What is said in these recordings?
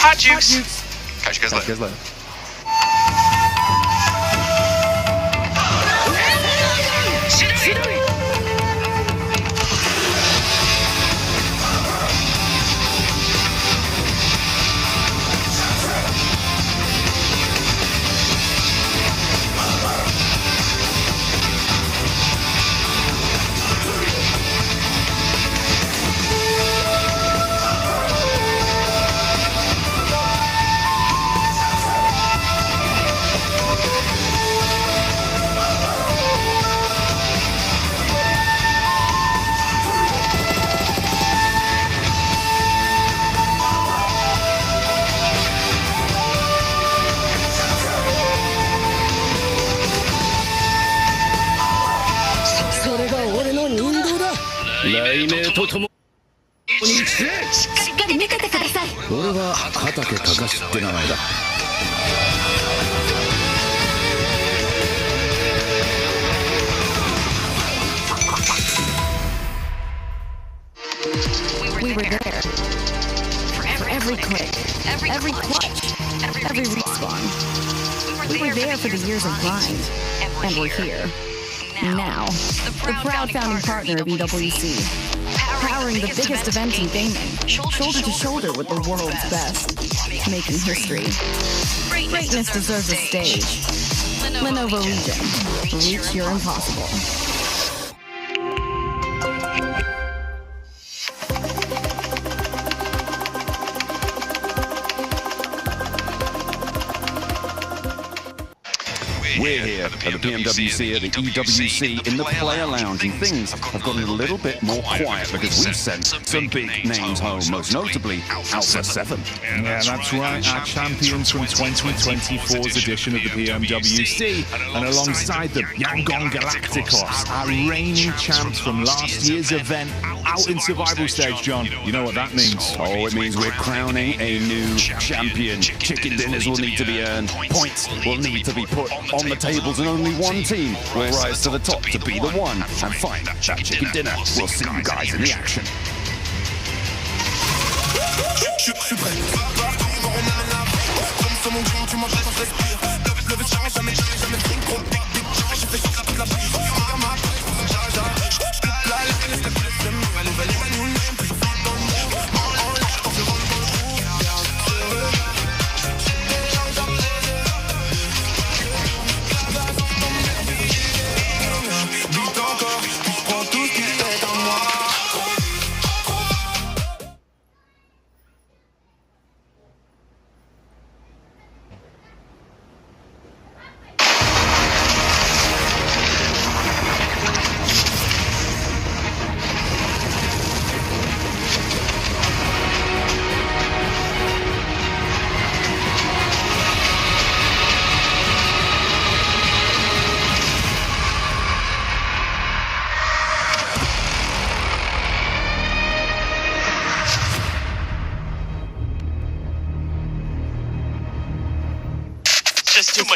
Hot juice. Catch you guys later. We were there for every click, every clutch, every respawn. We were there for the years of grind, and we're here. Now, the proud founding partner of EWC, powering the biggest event in gaming, shoulder to shoulder with the world's best, making history. Greatness deserves a stage. Lenovo Legion, reach your impossible. We're here at the PMWC, at the EWC, in the player lounge, and things have gotten a little bit more quiet because we've sent some big names home, most notably Alpha 7. Yeah, that's right, our champions from 2024's edition of the PMWC, and alongside them, Yangon Galacticos, our reigning champs from last year's event, out in survival stage, John. You know what that means. Oh, it means we're crowning a new champion. Chicken dinners will need to be earned, points will need to be put on the tables, and only one team will rise to the top to be the one and find that chicken dinner. We'll see you guys in the action.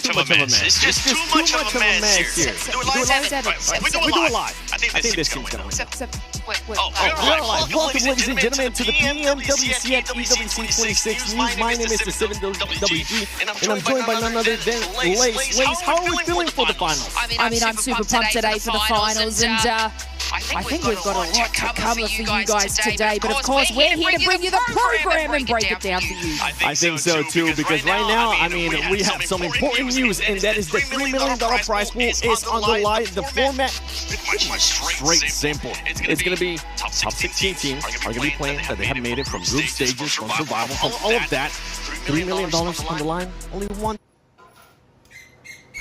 Too much of a mess. It's just too much of a mess here. Do it live? I think this team's gonna win. Welcome, ladies and gentlemen, to the PMWC at EWC 26 News. My name is the 7WG, and I'm joined by none other than Lace. Lace, how are we feeling for the finals? I mean, I'm super pumped today for the finals, and I think we've got a lot to cover for you guys today, but of course, we're here to bring you the program and break it down for you. I think so too, because right now, I mean, we have some important news, and that is the $3 million prize pool is on the line. The format is straight simple. It's going to be top 16 teams are going to be playing that they have made it from group stages, from survival, from all of that. $3 million on the line. Only one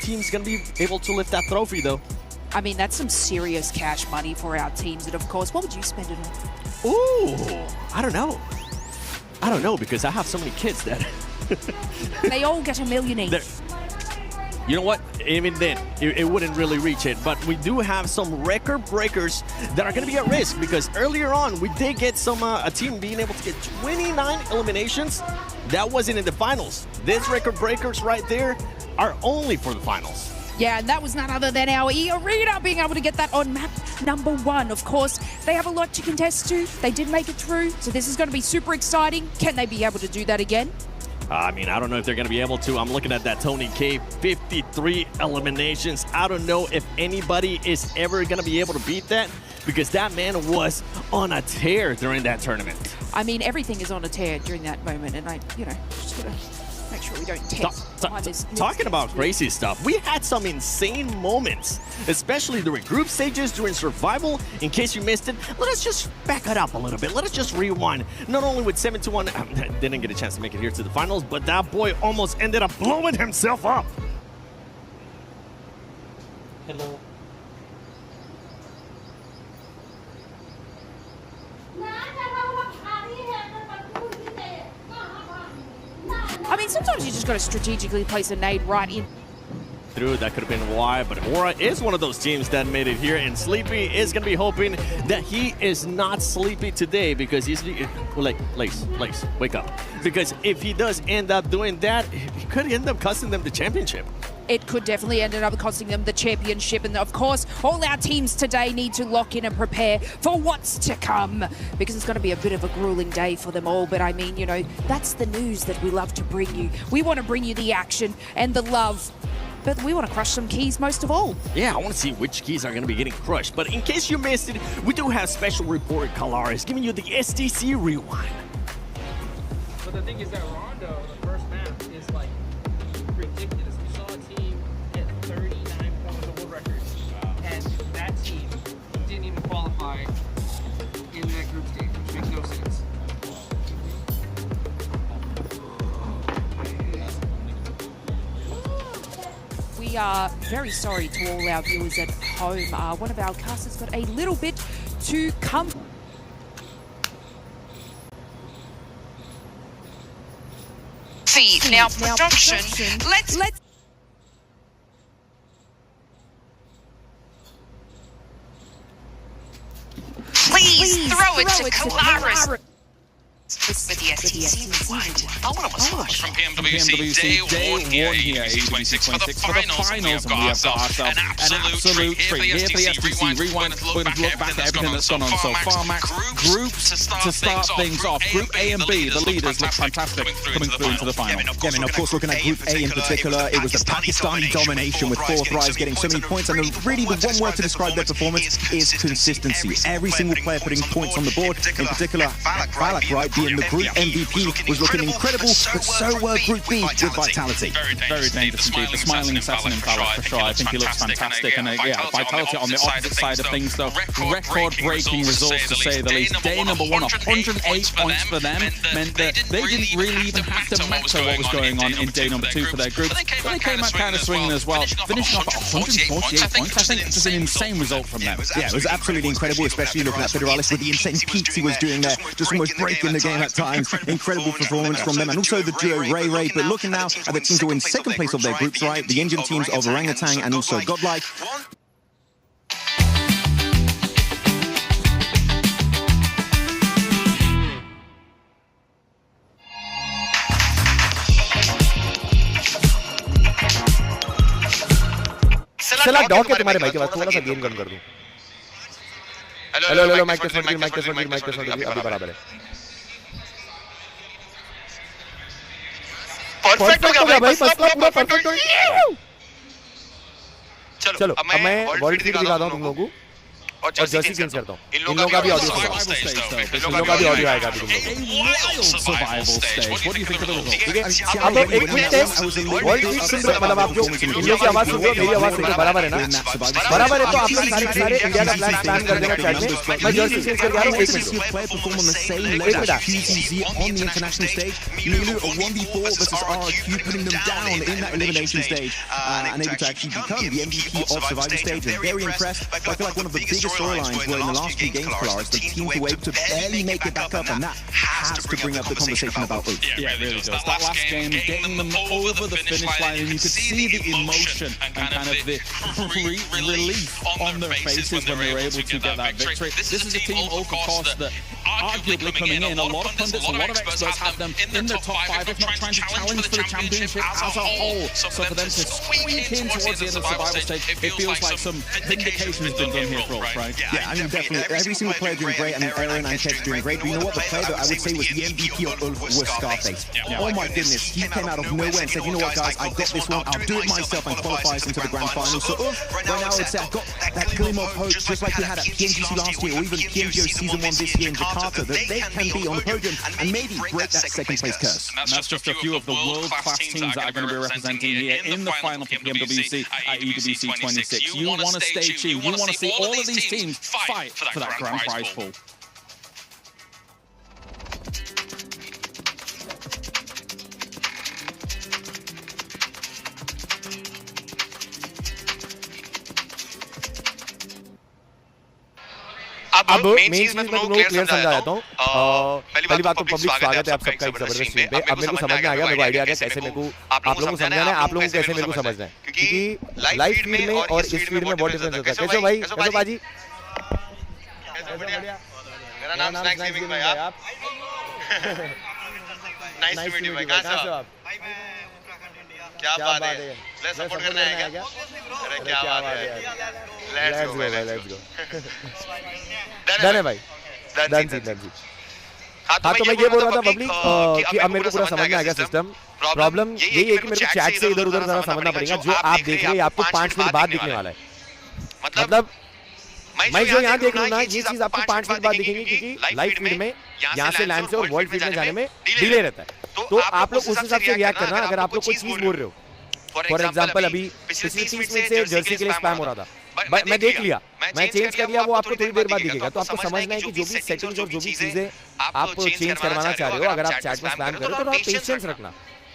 team's going to be able to lift that trophy, though. I mean, that's some serious cash money for our teams, and of course, what would you spend it on? Ooh, I don't know. I don't know, because I have so many kids that... They all get $1 million each. You know what? Even then, it wouldn't really reach it. But we do have some record breakers that are going to be at risk, because earlier on, we did get some a team being able to get 29 eliminations. That wasn't in the finals. These record breakers right there are only for the finals. Yeah, and that was none other than our E-Arena being able to get that on map #1. Of course, they have a lot to contest to. They did make it through, so this is going to be super exciting. Can they be able to do that again? I mean, I don't know if they're going to be able to. I'm looking at that Tony K, 53 eliminations. I don't know if anybody is ever going to be able to beat that, because that man was on a tear during that tournament. I mean, everything is on a tear during that moment, and just got to make sure we don't Talking about crazy stuff, we had some insane moments, especially during group stages, during survival. In case you missed it, let us just back it up a little bit. Let us just rewind. Not only with 7-1, didn't get a chance to make it here to the finals, but that boy almost ended up blowing himself up. Hello. I mean, sometimes you just got to strategically place a nade right in. Through, that could have been why, but Aura is one of those teams that made it here, and Sleepy is going to be hoping that he is not sleepy today, because he's like, Lace, wake up. Because if he does end up doing that, he could end up costing them the championship. It could definitely end up costing them the championship. And of course, all our teams today need to lock in and prepare for what's to come, because it's going to be a bit of a grueling day for them all. But I mean, you know, that's the news that we love to bring you. We want to bring you the action and the love, but we want to crush some keys most of all. Yeah, I want to see which keys are going to be getting crushed. But in case you missed it, we do have special report Kalaris giving you the STC rewind. But the thing is that Rondo, the first map, is like ridiculous. We saw a team hit 39 points world record, and that team didn't even qualify in that group stage, which makes no sense. We are very sorry to all our viewers at home. One of our casters got a little bit too comfortable. Now production. Let's please throw it to Kalaris. With the STC rewind. I want to massage from PMWC day one here, EWC 26. For the finals, we have got ourselves an absolute treat. Here's the STC rewind. We're going to look back at everything that's gone on so far, Max. Groups to start things off. Group A and B, the leaders look fantastic coming through into the final. Kevin, of course, looking at Group A in particular, it was the Pakistani domination with Fourth Rise getting so many points, and really the one word to describe their performance is consistency. Every single player putting points on the board, in particular, Falak, right, being the group MVP, was looking incredible, but so were Group B with Vitality. Very dangerous indeed. The smiling assassin in Falak for sure. I think he looks fantastic. And yeah, Vitality on the opposite side of things, though. Record-breaking results, to say the least. Day number one, 108 points for them, meant that they didn't really even have to matter what was going on in day number two for their group. But they came out kind of swinging as well, finishing off at 148 points. I think it's just an insane result from them. Yeah, it was absolutely incredible, especially looking at Federalis with the insane peaks he was doing there, just almost breaking the game at times. Incredible performance from them, and also the duo Ray. But looking now at the teams who are in second place of their groups, right, the Indian teams of Orangutan and also Godlike. चला dock है तुम्हारे भाई के पास, थोड़ा सा game कम कर दूं। Hello mic test अभी बराबर है। परफेक्ट हो गया भाई, फर्स्ट क्लास पूरा परफेक्ट हो गया। चलो अब मैं वर्ल्ड फीड दिखाता हूं तुम लोगों को और जर्सी चेंज करता हूं। इन लोगों का भी ऑडियो आएगा अभी तुम लोगों को। ठीक है, अब एक क्विक टेस्ट वर्ल्ड फीड सुन रहे, मतलब आप जो इन लोगों की आवाज सुन रहे हो, मेरी आवाज सुन रहे हो, बराबर है ना? बराबर है, तो आप लोग सारे इंडिया का फ्लैग स्टैंड कर देना चैट में। मैं जर्सी चेंज करके आ रहा हूं, एक minute. On the international stage, Nilu a 1v4 versus RRQ, putting them down in that elimination stage, and able to actually become the MVP of Survivor Stage. And very impressed. I feel like one of the biggest storylines were in the last few games, Polaris, the team were able to barely make it back up, and that has to bring up the conversation about Oath. Yeah, it really does. That last game, getting them over the finish line, and you could see the emotion and kind of the relief on their faces when they were able to get that victory. This is a team, of course, that arguably coming in. A lot of pundits, a lot of experts have them in the top 5, if not trying to challenge for the championship as a whole. So for them to squeak in towards the end of the survival stage, it feels like some vindication has been done here for us, right? Yeah, I mean, definitely. Every single player doing great. I mean, Aaron and Ketch doing great. But you know what? The player that I would say was the MVP of Ulf was Scarface. Oh my goodness, he came out of nowhere and said, you know what, guys, I got this one. I'll do it myself and qualify us into the grand final. So Ulf, right now, I would say I've got that glimmer of hope, just like we had at PMWC last year, or even PMWC Season 1 this year in Jakarta, that they can be on podium and maybe break that second place curse. And that's just a few of the world-class teams that are going to be representing here in the final for PMWC at EWC 26. You want to stay tuned. You want to see all of these teams fight for that grand prize pool. अब main चीज मैं तुमको clear समझा देता हूँ। पहली बात तो पब्लिक स्वागत है आप सबका एक जबरदस्त स्ट्रीम पे। अब मेरे को समझ में आ गया, मेरे को आइडिया आ गया कैसे मेरे को आप लोगों को समझाना है, आप लोगों को कैसे मेरे को समझना है, क्योंकि लाइव फीड में और इस फीड में बहुत डिफरेंस होता है। कैसे हो भाई? कैसे हो बाजी? मेरा नाम स्नैक्स गेमिंग भाई। आप नाइस टू मीट यू भाई। कहां से हो आप? क्या बात है, लेट्स सपोर्ट करना है क्या? अरे क्या बात है, लेट्स गो भाई, लेट्स गो। डन है भाई, डन जी। हाँ तो मैं ये बोल रहा था पब्लिक कि अब मेरे को पूरा समझ में आ गया सिस्टम। प्रॉब्लम यही है कि मेरे को चैट से इधर उधर जरा समझना पड़ेगा। जो आप देख रहे हैं आपको 5 मिनट बाद दिखने वाला है। मतलब मैं जो यहाँ देख रहा हूँ ना, ये चीज आपको 5 मिनट बाद दिखेंगी, क्योंकि लाइव फीड में यहाँ से लैंड से और वर्ल्ड फीड में जाने में डिले रहता है। तो आप लोग उस हिसाब से रिएक्ट करना। अगर आप लोग कोई चीज बोल रहे हो, फॉर एग्जाम्पल अभी पिछले 30 मिनट से जर्सी के लिए स्पैम हो रहा था, मैं देख लिया, मैं चेंज कर लिया, वो आपको थोड़ी देर बाद दिखेगा। तो आपको समझना है कि जो भी सेटिंग्स और जो भी चीजें आप चेंज करवाना चाह रहे हो, अगर आप चैट में स्पैम कर रहे हो तो आप पेशेंस रखना,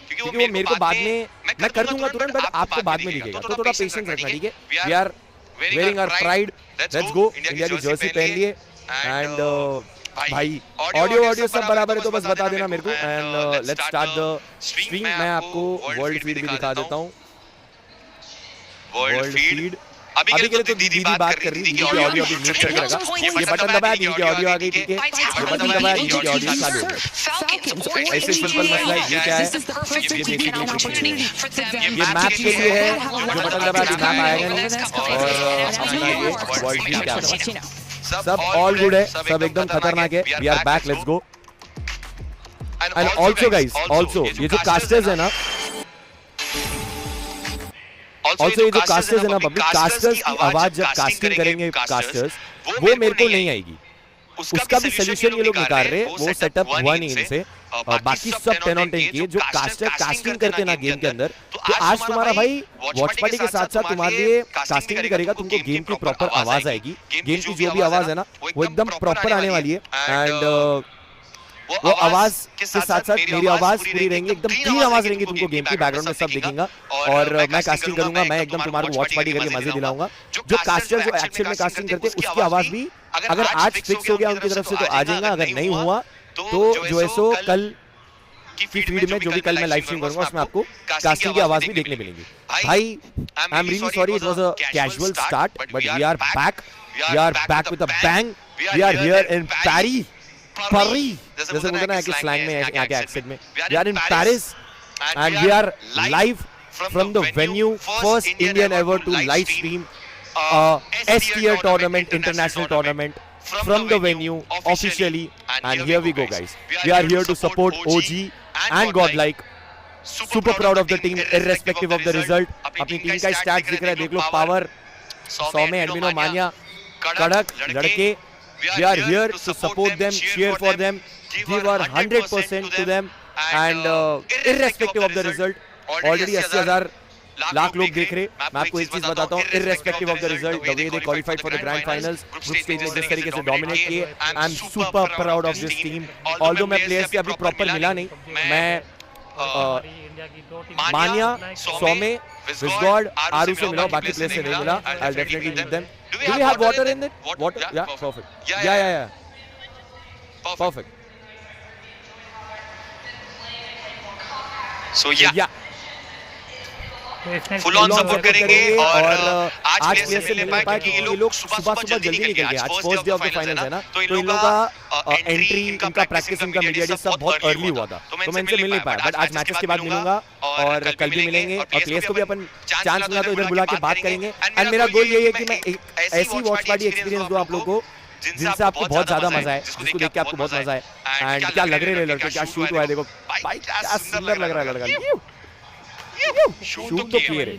क्योंकि वो मेरे को बाद में मैं कर दूंगा तुरंत, बट आपको बाद में दिखेगा। तो थोड़ा पेशेंस रखना, ठीक है? We are wearing our pride, let's go. India की जर्सी पहन लिए एंड भाई ऑडियो सब बराबर है तो बस बता देना मेरे को। And let's start the stream. मैं आपको वर्ल्ड फीड भी दिखा देता हूँ। वर्ल्ड फीड अभी के लिए तो दीदी बात कर रही थी कि ऑडियो अभी म्यूट करके रखा। ये बटन दबाया, दीदी की ऑडियो आ गई, ठीक है? ये बटन दबाया, दीदी की ऑडियो चालू हो गई। ऐसे सिंपल मसला है। ये क्या है? ये मैप के लिए है, जो बटन दबाया मैप आएगा नहीं। और अपना ये वर्ल्ड फीड क्या सब ऑल गुड है, सब एकदम खतरनाक है। We are back, let's go. And also guys, also ये जो कास्टर्स है ना, ऑल्सो ये जो कास्टर्स है ना पब्लिक, कास्टर्स की आवाज जब कास्टिंग करेंगे कास्टर्स, वो मेरे को नहीं आएगी। उसका भी सोल्यूशन ये लोग निकाल रहे हैं। वो सेटअप हुआ नहीं इनसे, बाकी सब 10 on 10 की। जो कास्टर कास्टिंग करते ना गेम के अंदर, तो आज तुम्हारा भाई वॉच पार्टी के साथ साथ तुम्हारे लिए कास्टिंग भी करेगा। तुमको गेम की प्रॉपर आवाज आएगी। गेम की जो भी आवाज है ना, वो एकदम प्रॉपर आने वाली है। एंड वो आवाज के साथ साथ मेरी आवाज पूरी रहेंगी, एकदम क्लीन आवाज रहेंगी तुमको गेम की। बैकग्राउंड में सब दिखेगा और मैं कास्टिंग करूंगा। मैं एकदम तुम्हारे को वॉच पार्टी करके मजे दिलाऊंगा। जो कास्टर जो एक्चुअल में कास्टिंग करते हैं, उसकी आवाज भी अगर आज फिक्स हो गया उनकी तरफ से तो आ जाएगा। अगर नहीं हुआ तो जो है सो कल की फीड में जो भी कल मैं लाइव स्ट्रीम करूंगा उसमें आपको कास्टिंग की आवाज भी देखने मिलेगी। भाई I am really sorry, it was a casual start, but we are back. We are back with a bang. We are here in Paris, जैसे बोलते ना कि स्लैंग में, यहाँ के एक्सेंट में। We are in Paris and we are live from the venue, first Indian ever to live stream S tier tournament, international tournament from the venue officially. And here we go guys, we are here to support OG and Godlike. Super proud of the team irrespective of the result. अपनी team का stats दिख रहा है, देख लो। Power 100 में एडमिनो मानिया कड़क लड़के। We are here to support them, cheer for them, give our 100% to them, and irrespective of the result, already 80,000 lakh लोग देख रहे। मैं आपको एक चीज बताता हूँ, irrespective of the result, the way they qualified for the grand finals, group stage में जिस तरीके से dominate किए, I am super proud of this team. Although मैं players से अभी proper मिला नहीं, मैं मानिया, सौमे, विस्गॉड, आरू से मिला, बाकी प्लेयर्स से नहीं मिला। I'll definitely meet them. Do we have water in it? Water? Yeah, perfect. Yeah. Perfect. So yeah. Full on support करेंगे और आज प्लेयर से मिलने पाए क्योंकि ये लोग सुबह जल्दी निकल गए। आज first day of the finals है ना, तो इन लोगों का एंट्री, इनका प्रैक्टिस, इनका मीडिया डे सब बहुत अर्ली हुआ था, तो मैं इनसे मिल नहीं पाया। बट आज मैचेस के बाद मिलूंगा और कल भी मिलेंगे और प्लेयर्स को भी अपन चांस मिला तो इधर बुला के बात करेंगे। एंड मेरा गोल यही है कि मैं एक ऐसी वॉच पार्टी एक्सपीरियंस दूं आप लोगों को जिनसे आपको बहुत ज्यादा मजा है, जिसको देख के आपको बहुत मजा है। एंड क्या लग रहे हैं लड़के, क्या शूट हुआ है, देखो भाई क्या सुंदर लग रहा है लड़का। शूट तो किए रे,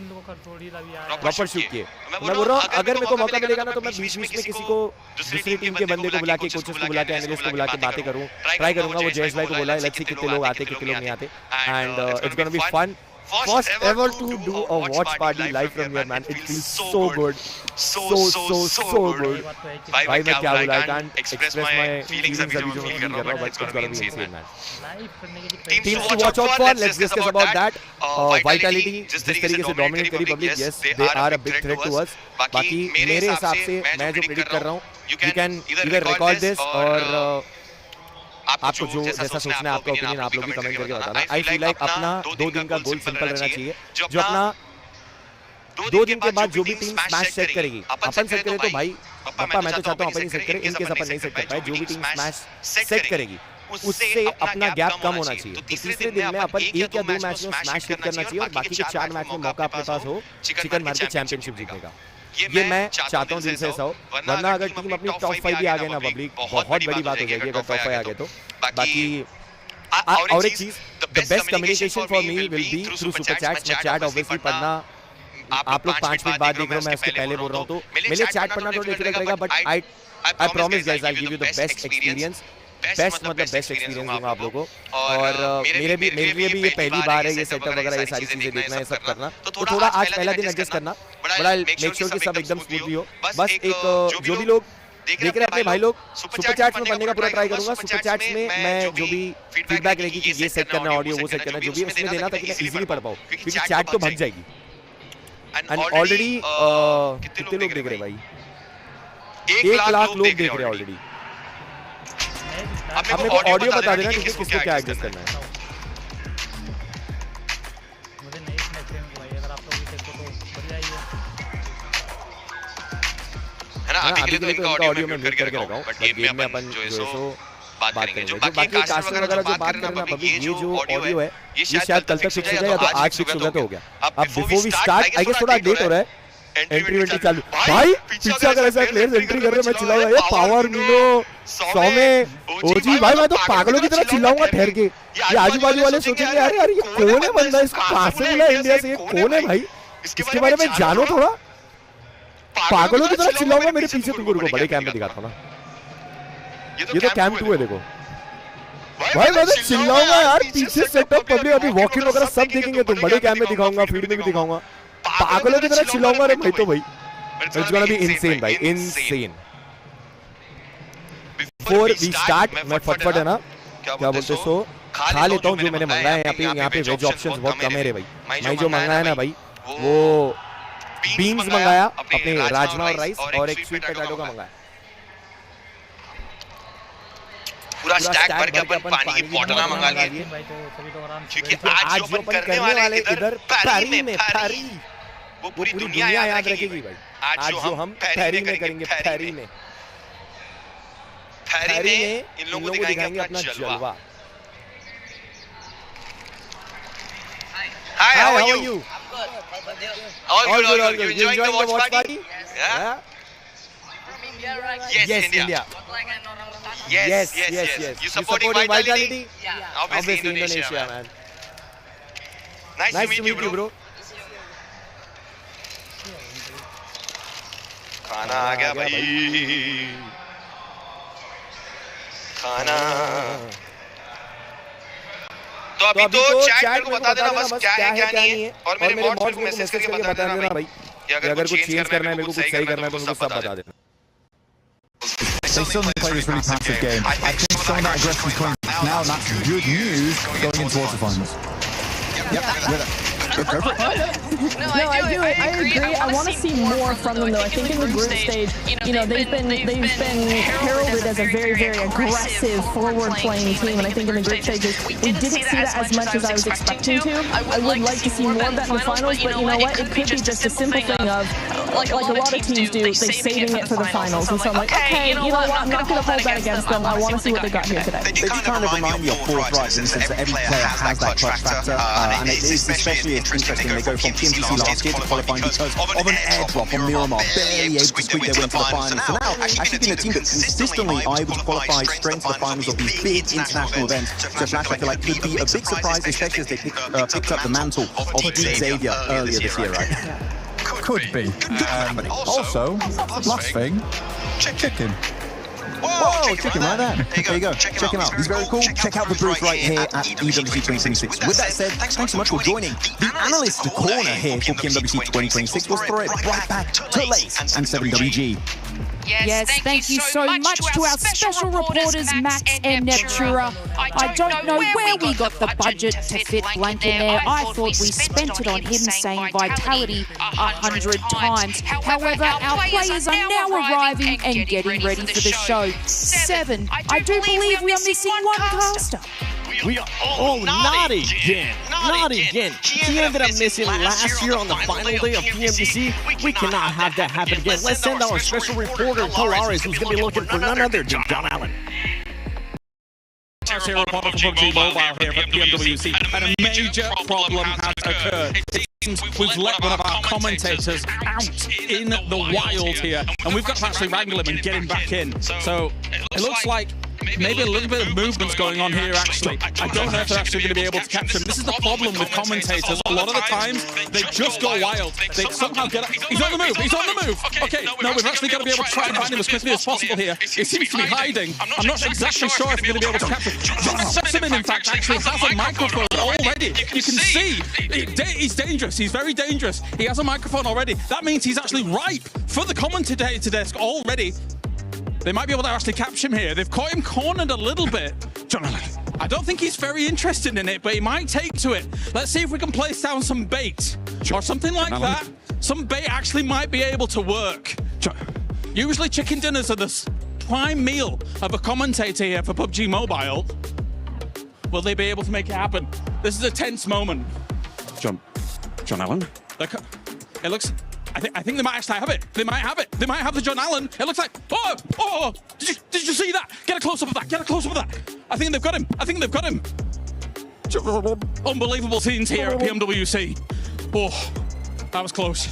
प्रॉपर शूट किए। मैं बोल रहा हूँ अगर मेरे को मौका मिलेगा ना तो मैं बीच बीच में किसी को दूसरी टीम के बंदे को बुला के, कोचेस को बुला के, एनालिस्ट को बुला के बातें करूँ, ट्राई करूंगा। वो जयेश भाई को बोला है, लेट्स सी कितने लोग आते कितने लोग नहीं आते। And it's gonna be fun. First ever to do a watch party live from here, man. It feels so good, so good. भाई मैं क्या बोला, I can't express my feelings अभी जो मैं फील कर रहा हूँ, but it's gonna be insane, man. Teams to watch out for. Let's discuss about that. Vitality जिस तरीके से dominate करी public, yes, they are a big threat to us. बाकी मेरे हिसाब से मैं जो predict कर रहा हूँ, you can either record this और आपको जो जैसा सोचना है, आपका ओपिनियन आप लोग भी कमेंट करके बताना। आई फील लाइक अपना 2 दिन का गोल सिंपल रहना चाहिए, जो अपना 2 दिन के बाद जो भी टीम स्मैश सेट करेगी, अपन सेट करे तो भाई पापा मैं तो चाहता हूँ अपन ही सेट करे, इनके अपन नहीं सेट कर पाए। जो भी टीम स्मैश सेट करेगी उससे अपना गैप कम होना चाहिए। तो तीसरे दिन में अपन 1 या 2 मैच में स्मैश हिट करना चाहिए और बाकी के 4 मैच में मौका अपने पास हो चिकन मार के चैंपियनशिप जीतने का। ये मैं चाहता हूँ दिल से ऐसा हो, वरना अगर टीम अपनी टॉप 5 भी आ गए ना पब्लिक, बहुत बड़ी बात हो जाएगी अगर टॉप 5 आ गए तो। बाकी और एक चीज, the best communication for me will be through super chats. मैं चैट ऑब्वियसली पढ़ना, आप लोग 5 मिनट बाद देख रहे हो, मैं इसके पहले बोल रहा हूँ, तो मेरे चैट पढ़ना थोड़ा डिफिकल्ट रहेगा, but I promise guys I give you the best experience. Best मतलब बेस्ट एक्सपीरियंस दूंगा आप लोगों को। और मेरे लिए भी ये पहली बार है ये सेटअप वगैरह, ये सारी चीजें देखना, ये सब करना, तो थोड़ा आज पहला दिन एडजस्ट करना, बट आई मेक श्योर कि सब एकदम स्मूथली हो। बस एक जो भी लोग देख रहे हैं अपने भाई लोग, सुपर चैट्स में पढ़ने का पूरा ट्राई करूंगा। सुपर चैट्स में मैं जो भी फीडबैक रहेगी कि ये सेट करना, ऑडियो वो सेट करना, जो भी उसमें देना ताकि मैं इजीली पढ़ पाऊं, क्योंकि चैट तो भग जाएगी। एंड ऑलरेडी कितने लोग देख रहे हैं भाई? 1 लाख लोग देख रहे हैं ऑलरेडी। अब मेरे को ऑडियो बता देना कि किसको क्या एडजस्ट करना है। मुझे नहीं एक्सपीरियंस भाई, अगर आप लोग भी देखो तो बढ़िया ही है ना। अभी के लिए तो इनका ऑडियो में म्यूट करके रखा हूं, बट गेम में अपन जो है सो बात करेंगे। जो बाकी कास्टर वगैरह जो बात करना पब्लिक, ये जो ऑडियो है ये शायद कल तक फिक्स हो जाए या तो आज फिक्स हो गया तो हो गया। अब before we start I guess थोड़ा लेट हो रहा है, एंट्री चालू। भाई पीछे अगर ऐसा प्लेयर्स एंट्री कर रहे हैं, मैं चिल्लाऊंगा ये पावर मीनो 100 में ओजी भाई, मैं तो पागलों की तरह चिल्लाऊंगा ठहर के। ये आजू बाजू वाले सोचेंगे अरे यार ये कौन है बंदा, इसको कहां से मिला इंडिया से, ये कौन है भाई, इसके बारे में जानो थोड़ा। पागलों की तरह चिल्लाऊंगा मेरे पीछे। तुमको रुको बड़े कैम में दिखाता हूं ना, ये तो कैम 2 है देखो भाई, मैं तो चिल्लाऊंगा यार पीछे सेटअप पब्लिक। अभी वॉकिंग वगैरह सब देखेंगे, तुम बड़े कैम में दिखाऊंगा, फीड में भी दिखाऊंगा, पागलों की तरह चिल्लाऊंगा रे भाई। तो भाई इट्स गोना बी इनसेन भाई, इनसेन। बिफोर वी स्टार्ट मैं फटफट है ना क्या बोलते सो खा लेता हूं जो मैंने मंगाया है। यहाँ पे वेज ऑप्शंस बहुत कम है रे भाई। मैं जो मंगाया है ना भाई वो बीन्स मंगाया, अपने राजमा और राइस, और एक स्वीट पोटैटो का मंगाया। पूरा स्टैक भर के अपन पानी की बॉटल मंगा लिए, क्योंकि आज जो अपन करने वाले इधर पैरी में, पैरी वो पूरी दुनिया याद रखेगी भाई। आज जो हम पैरी में करेंगे, पैरी में इन लोगों को दिखाएंगे अपना जलवा। Hi, how are you? All good. You enjoying the watch party? Yeah. Yes, India. Yes. You supporting Vitality? Yeah. Obviously Indonesia, man. Nice to meet you, bro. खाना आ गया भाई, खाना। तो अभी तो चैट को बता देना बस क्या है क्या नहीं है, और मेरे मॉड्स को मैसेज करके बता देना भाई कि अगर कुछ चेंज करना है, मेरे को कुछ सही करना है तो मुझे सब बता देना। They suddenly play this really passive game. I think some of that aggression is coming now, and that's good news going into quarterfinals. Yep. I agree. I want to see more from them, though. I think in the group stage, you know, they've been heralded as a very, very aggressive, forward-playing team, and I think in the group stages, we didn't see that as much as I was expecting to. I would like to see more of that in the finals, but you know what? It could be just a simple thing of, like a lot of teams do, they're saving it for the finals. And so I'm like, okay, you know what? I'm not going to hold that against them. I want to see what they got here today. They do kind of remind me of Forthright in the sense that every player has that clutch factor, and it is especially interesting. They go from PMWC last year to qualifying because of an airdrop on Miramar, barely able to squeak their way into the finals. So now, actually being a team that consistently are able to qualify straight into the finals of these big international events, so Flash, I feel like could be a big surprise, especially as they picked up the mantle of Xavier earlier this year, right? Could be. Also, last thing, chicken. Whoa, chicken right there. There you go. Check him out. He's very cool. Check out the booth right here at EWC 2026. With that said, thanks so much for joining the analyst corner here for PMWC 2026. We'll throw it right back to Lace and 7WG. Yes, thank you so much to our special reporters, Max and Neptura. I don't know where we got the budget to fit Blank in there. I thought we spent it on him saying Vitality 100 times. However, our players are now arriving and getting ready for the show. 7, I do believe we are missing one caster. We are, not again. Not again. He ended up missing last year on the final day of PMWC. We cannot have that happen again. Let's send our special reporter, Polaris, who's going to be looking for none other than John Allen. Here reporter for PUBG Mobile here at PMWC, and a major problem has occurred. It seems we've let one of our commentators out in the wild here, and we've got to actually wrangle him and get him back in. So it looks like maybe a little bit of movement's going on here, actually. I don't know if they're actually going to be able to capture him. This is the problem with commentators. A lot of the times, they just go wild. They somehow get up. He's on the move. He's on the move. Okay, no, we've actually got to be able to try and find him as quickly as possible here. He seems to be hiding. I'm not exactly sure if we're going to be able to capture him. Simon, in fact, actually has a microphone already. You can see he's dangerous. He's very dangerous. He has a microphone already. That means he's actually ripe for the commentator desk already. They might be able to actually capture him here. They've caught him cornered a little bit. John Allen. I don't think he's very interested in it, but he might take to it. Let's see if we can place down some bait or something like that. Some bait actually might be able to work. Usually chicken dinners are the prime meal of a commentator here for PUBG Mobile. Will they be able to make it happen? This is a tense moment. John Allen? It looks... I think they might actually have it. They might have it. They might have the John Allen. It looks like, oh, did you see that? Get a close-up of that. Get a close-up of that. I think they've got him. Unbelievable scenes here at PMWC. Oh, that was close.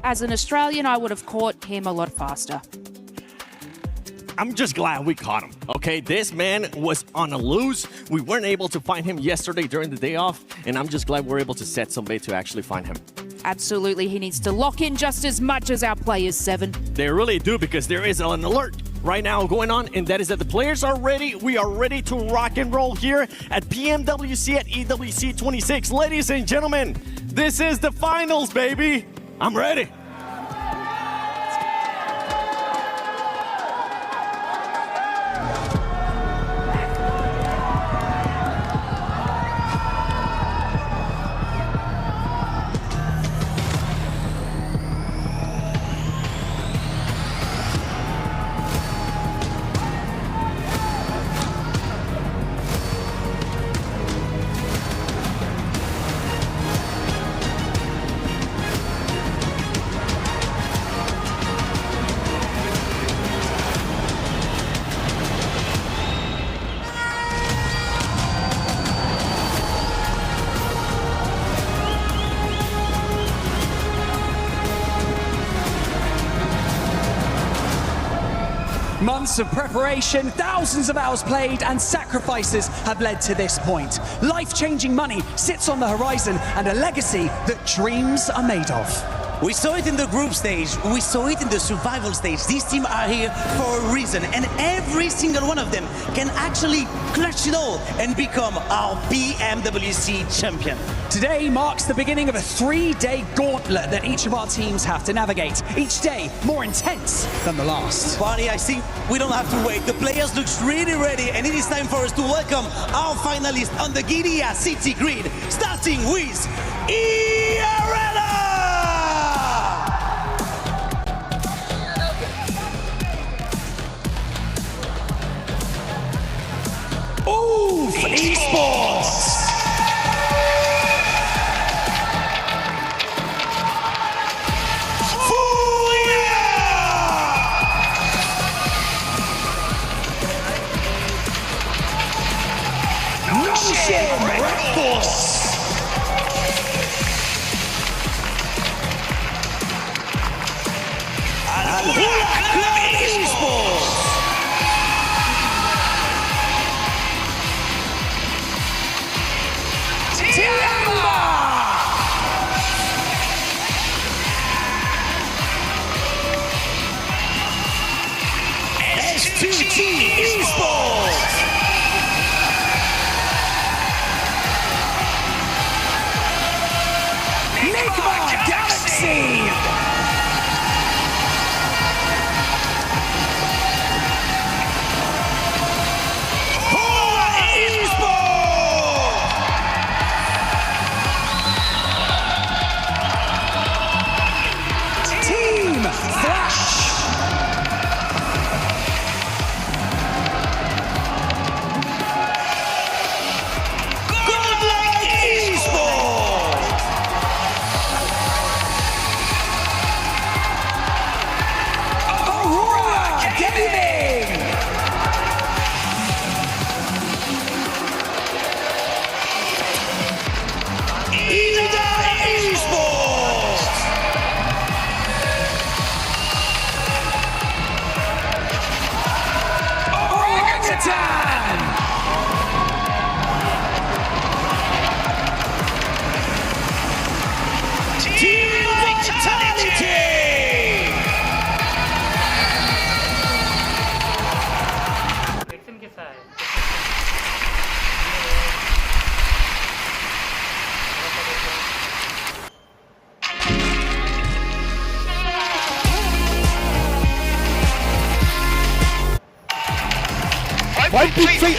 As an Australian, I would have caught him a lot faster. I'm just glad we caught him, okay? This man was on a loose. We weren't able to find him yesterday during the day off, and I'm just glad we're able to set some bait to actually find him. Absolutely, he needs to lock in just as much as our players, 7. They really do, because there is an alert right now going on, and that is that the players are ready. We are ready to rock and roll here at PMWC at EWC 26. Ladies and gentlemen, this is the finals, baby. I'm ready. Months of preparation, thousands of hours played, and sacrifices have led to this point. Life-changing money sits on the horizon, and a legacy that dreams are made of. We saw it in the group stage. We saw it in the survival stage. These teams are here for a reason, and every single one of them can actually clutch it all and become our PMWC champion. Today marks the beginning of a 3-day gauntlet that each of our teams have to navigate. Each day more intense than the last. Party, I think we don't have to wait. The players look really ready, and it is time for us to welcome our finalists on the Gidia City grid, starting with ERLA! Oof! Esports!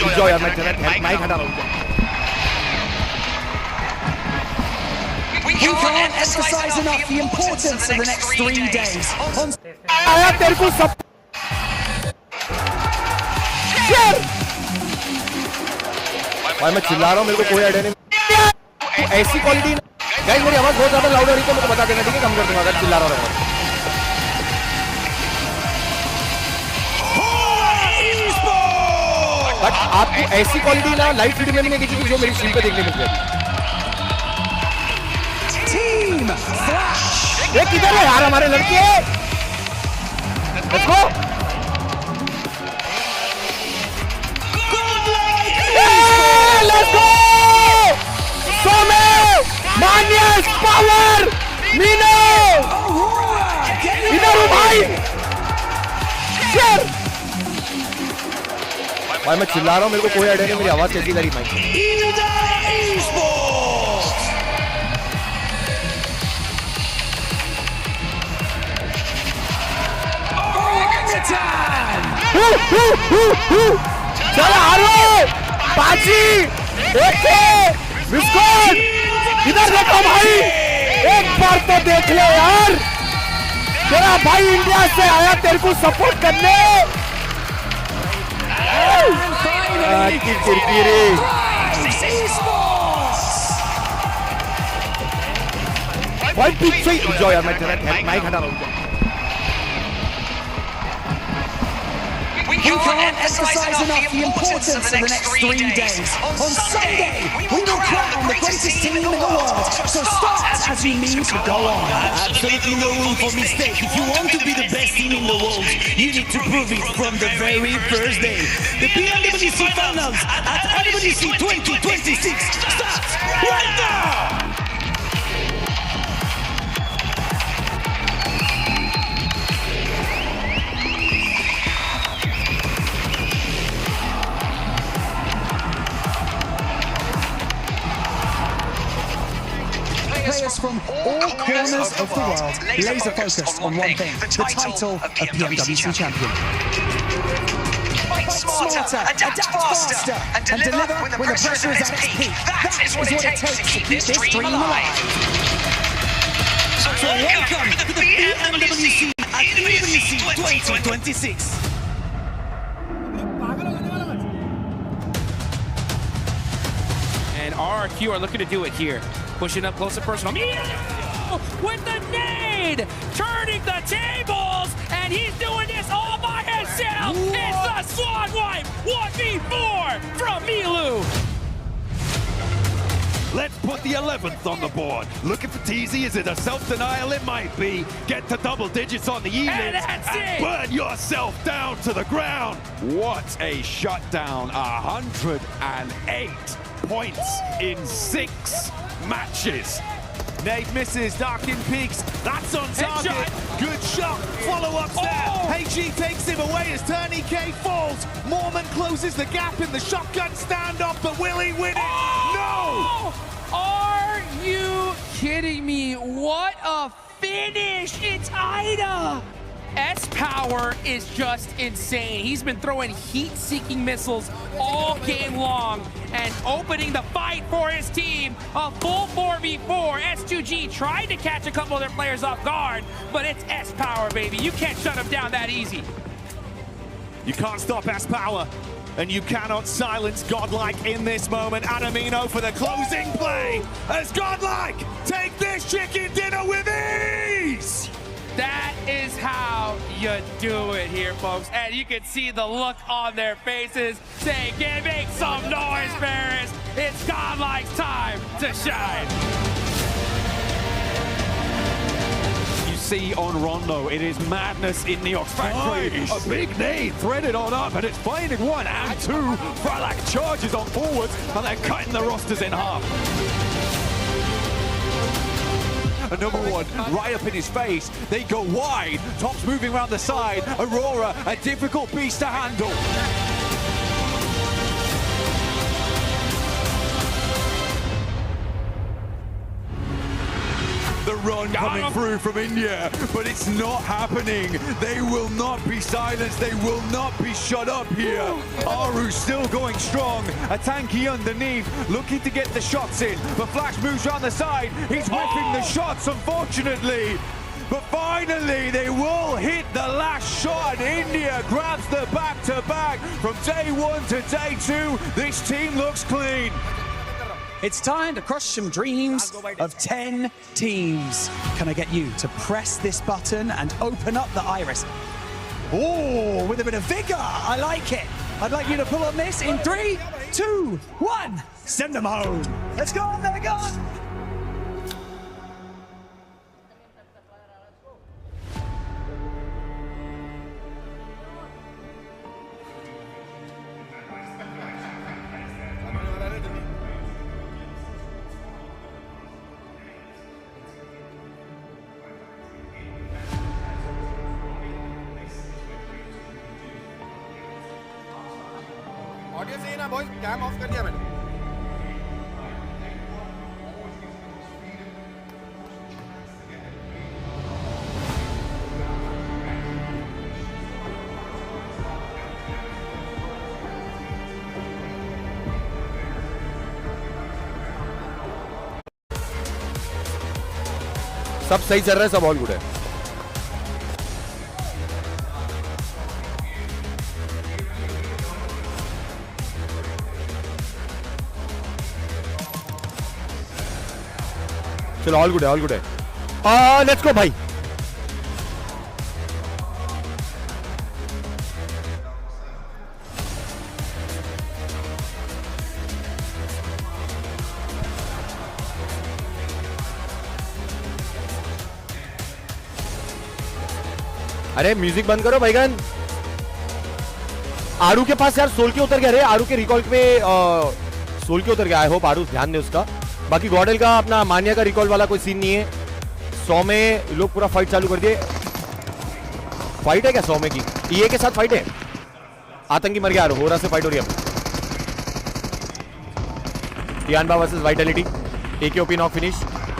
Enjoy यार मैं mic हटा रहा हूँ We can't emphasize enough the importance of the next 3 days. आया तेरे को सब भाई मैं चिल्ला रहा हूँ मेरे को कोई आइडिया नहीं ऐसी क्वालिटी गाइस मेरी आवाज बहुत ज्यादा लाउड हो रही है तो मुझे बता देना ठीक है कम कर दूंगा अगर चिल्ला रहा हूँ बट आपको ऐसी क्वालिटी ना लाइव फीड में नहीं दिखी जो मेरी स्क्रीन पे देखने मिल जाएगी ये किधर है यार हमारे लड़के लेट्स गो लेट्स गो सोमे मानियस पावर मीनो इधर हो भाई भाई मैं चिल्ला रहा हूँ मेरे को कोई आइडिया नहीं मेरी आवाज कैसी लगी माइक चल हारो बाजी बिस्कुट इधर देखो भाई एक बार तो देख ले यार तेरा भाई इंडिया से आया तेरे को सपोर्ट करने की किरकिरी भाई पीछे एंजॉय यार मैं तेरा माइक हटा रहा हूँ We can't emphasize enough the importance of the next 3 days. On Sunday, we will crown the greatest team in the world. So start as you mean to go on. Absolutely no room for mistake. If you want to be the best team in the world, you need to prove it from the very first day. The PMWC Finals at EWC 2026 starts right now! corners of the world, laser focused on one thing, the title of PMWC champion. Fight smarter, adapt faster, and deliver when the pressure is at its peak. That is what it takes to keep this dream alive. So welcome to the PMWC at EWC 2026. And RRQ are looking to do it here. Pushing up close and personal. With the nade! Turning the tables! And he's doing this all by himself! What? It's the Swan Wipe 1v4 from Milu! Let's put the 11th on the board. Looking for TZ, is it a self-denial? It might be. Get to double digits on the elites and burn yourself down to the ground. What a shutdown. 108 points in 6 matches. Nate misses, Darkin peaks. That's on target. Good shot. Follow-up there. HE takes him away as Tourniquet falls. Mormon closes the gap in the shotgun standoff, but will he win it? No! Are you kidding me? What a finish! It's Ida! S-Power is just insane. He's been throwing heat-seeking missiles all game long and opening the fight for his team. A full 4v4. S2G tried to catch a couple of their players off guard, but it's S-Power, baby. You can't shut him down that easy. You can't stop S-Power, and you cannot silence Godlike in this moment. Adamino for the closing play as Godlike take this chicken dinner with ease! That is how you do it here, folks. And you can see the look on their faces saying, "Can make some noise, Paris. It's Godlike's time to shine." You see on Rondo, it is madness in the Ox Factory. Nice. A big nade threaded on up, and it's finding 1 and 2. Fralac charges on forwards, and they're cutting the rosters in half. Another one right up in his face. They go wide. Top's moving around the side. Aurora, a difficult beast to handle. The run coming through from India, but it's not happening. They will not be silenced. They will not be shut up here. Aru's still going strong. A tanky underneath, looking to get the shots in. But Flash moves around the side. He's whipping the shots, unfortunately. But finally, they will hit the last shot. India grabs the back-to-back. From day 1 to day 2, this team looks clean. It's time to crush some dreams of 10 teams. Can I get you to press this button and open up the iris? Oh, with a bit of vigor. I like it. I'd like you to pull on this in 3, 2, 1. Send them home. Let's go. There we go. Audio सही ना boys cam of कर दिया मैंने सब सही चल रहा है सब ऑल गुड है चलो ऑल गुड है लेट्स गो भाई अरे म्यूजिक बंद करो भाईगन आरू के पास यार सोल के उतर गया रे आरू के रिकॉल पे सोल के उतर गया आई होप आरू ध्यान दे उसका बाकी गॉडल का अपना मानिया का रिकॉल वाला कोई सीन नहीं है 100 में लोग पूरा फाइट चालू कर दिए फाइट है क्या 100 में की ईए के साथ फाइट है आतंकी मर गया हो रहा से फाइट हो रही है टियानबा वर्सेस वाइटलिटी एके ओपी नॉक फिनिश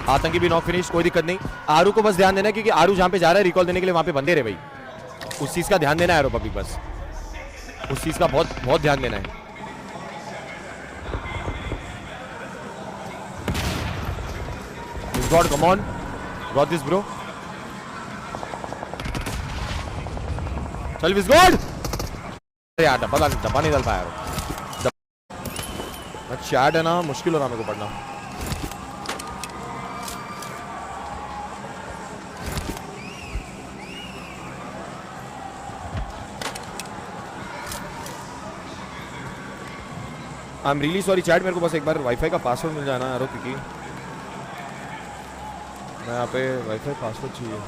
आतंकी भी नॉक फिनिश, कोई दिक्कत नहीं। आरू को बस ध्यान देना है क्योंकि आरू जहां पे जा रहा है रिकॉल देने के लिए वहां पे बंदे रहे भाई, उस चीज का ध्यान देना है एरो पब्लिक, बस उस चीज का बहुत ध्यान देना है। God come on, got this bro, चल विस्गॉड यार, डब्बा नहीं डाल पाया यार, चैट है ना, मुश्किल हो रहा मेरे को पढ़ना। आई एम रियली सॉरी चैट, मेरे को बस एक बार वाईफाई का पासवर्ड मिल जाना यार, क्योंकि मैं यहाँ पे वाईफाई पासवर्ड चाहिए।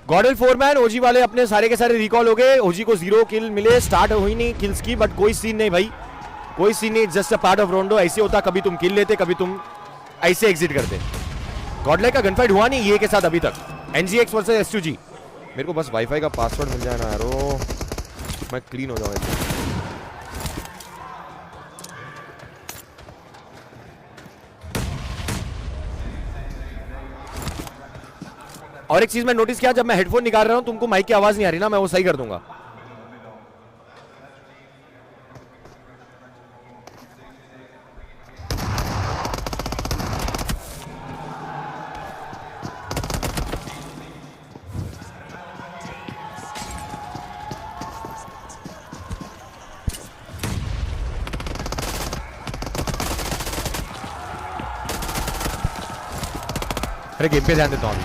गॉडल 4 मैन ओजी वाले अपने सारे के सारे रिकॉल हो गए, ओजी को 0 किल मिले, स्टार्ट हुई नहीं किल्स की, बट कोई सीन नहीं भाई, कोई सीन नहीं, जस्ट अ पार्ट ऑफ राउंडो। ऐसे होता, कभी तुम किल लेते, कभी तुम ऐसे एग्जिट करते। गॉडलाइक का गनफाइट हुआ नहीं ये के साथ अभी तक, NGX वर्सेस S2G। मेरे को बस वाईफाई का पासवर्ड मिल जाए ना यारो, मैं क्लीन हो जाऊँ। और एक चीज मैं नोटिस किया, जब मैं हेडफोन निकाल रहा हूं तुमको माइक की आवाज नहीं आ रही ना, मैं वो सही कर दूंगा। अरे गेम पे ध्यान देता हूं।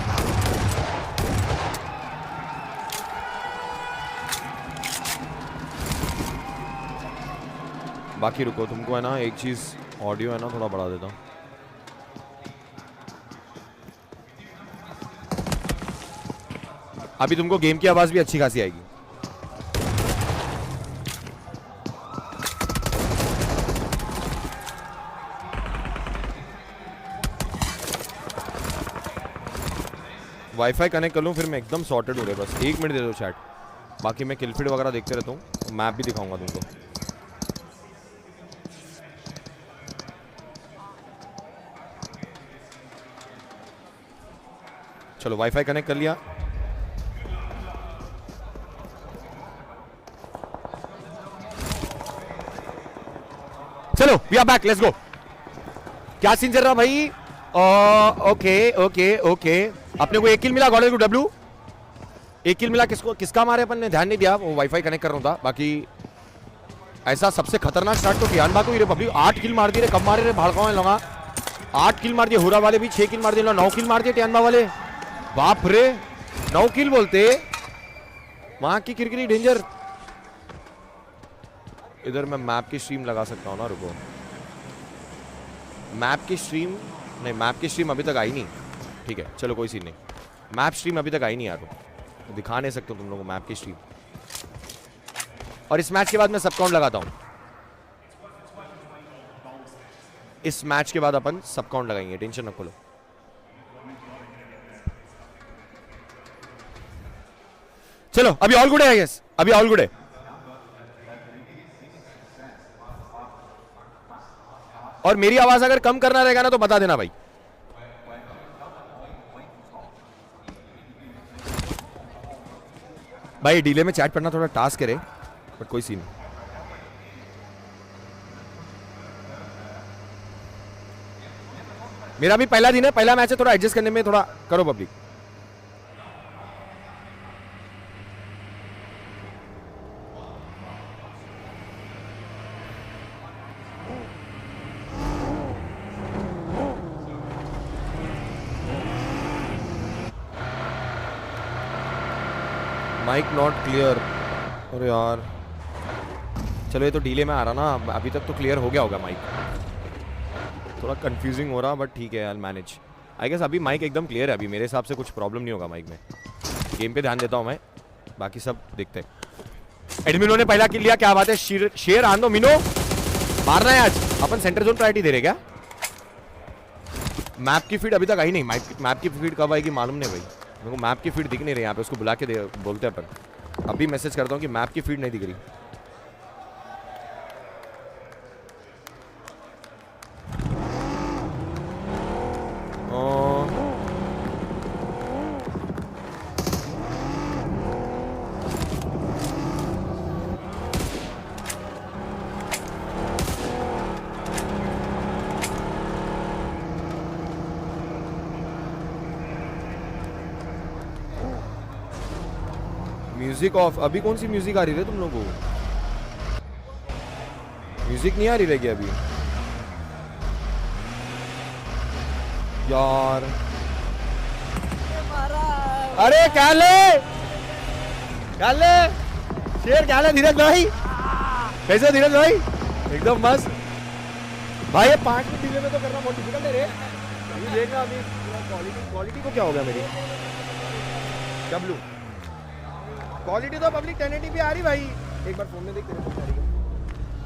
बाकी रुको, तुमको है ना एक चीज ऑडियो है ना थोड़ा बढ़ा देता हूं। अभी तुमको गेम की आवाज भी अच्छी खासी आएगी। वाईफाई कनेक्ट कर लूं फिर मैं एकदम सॉर्टेड हो गया। बस 1 मिनट दे दो चैट, बाकी मैं किलफीड वगैरह देखते रहता हूँ, मैप भी दिखाऊंगा तुमको। चलो वाईफाई कनेक्ट कर लिया। चलो we are back, let's go. क्या सीन चल रहा भाई? ओके ओके ओके, अपने को 1 किल मिला, गॉडल टू डब्ल्यू 1 किल मिला। किसका मारे अपन ने ध्यान नहीं दिया, वो वाईफाई कनेक्ट कर रहा था। बाकी ऐसा सबसे खतरनाक स्टार्ट तो कियान बाको ही रे पब्लिक, 8 किल मार दिए रे, कब मारे रे भाड़काओ लगा, 8 किल मार दिए। हुरा वाले भी 6 किल मार दिए, 9 किल मार दिए टियानबा वाले, बाप रे 9 किल बोलते, वहां की किरकिरी डेंजर। इधर मैं मैप की स्ट्रीम लगा सकता हूँ ना, रुको, मैप की स्ट्रीम नहीं, मैप की स्ट्रीम अभी तक आई नहीं, ठीक है चलो कोई सीन नहीं, मैप स्ट्रीम अभी तक आई नहीं यार, तो दिखा नहीं सकता तुम लोगों को मैप की स्ट्रीम। और इस मैच के बाद मैं सब काउंट लगाता हूं, इस मैच के बाद अपन सब काउंट लगाएंगे, टेंशन न लो। चलो अभी ऑल गुड है, यस अभी ऑल गुड है। और मेरी आवाज अगर कम करना रहेगा ना तो बता देना भाई। भाई डीले में चैट पढ़ना थोड़ा टास्क करे, बट कोई सीन नहीं। मेरा भी पहला दिन है, पहला मैच है, थोड़ा एडजस्ट करने में थोड़ा करो पब्लिक। माइक नॉट क्लियर, अरे यार चलो ये तो डीले में आ रहा ना, अभी तक तो क्लियर हो गया होगा माइक, थोड़ा कंफ्यूजिंग हो रहा बट ठीक है यार, मैनेज आई गेस। अभी माइक एकदम क्लियर है, अभी मेरे हिसाब से कुछ प्रॉब्लम नहीं होगा माइक में। गेम पे ध्यान देता हूँ मैं, बाकी सब देखते हैं। एडमिनो ने पहला किल लिया, क्या बात है, शेर आंदो मिनो, मारना है आज। अपन सेंटर जोन प्रायोरिटी दे रहे क्या? मैप की फीड अभी तक आई नहीं, मैप की फीड कब आएगी मालूम नहीं भाई, मेरे को मैप की फीड दिख नहीं रही यहाँ पे, उसको बुला के बोलते हैं अपन। अभी मैसेज करता हूँ कि मैप की फीड नहीं दिख रही। Music of. अभी कौन सी म्यूजिक आ रही है तुम लोगों को? म्यूजिक नहीं आ रही रहेगी अभी यार। अरे क्या ले शेर, क्या ले धीरज भाई? कैसे धीरज भाई? एकदम मस्त भाई। ये 5 मिनट डिले में तो करना बहुत डिफिकल्ट है रे। अभी देखना अभी क्वालिटी को क्या हो गया मेरी। डब्लू क्वालिटी तो पब्लिक 1080 पे आ रही भाई। एक बार फोन में देख तेरे को आ रही है।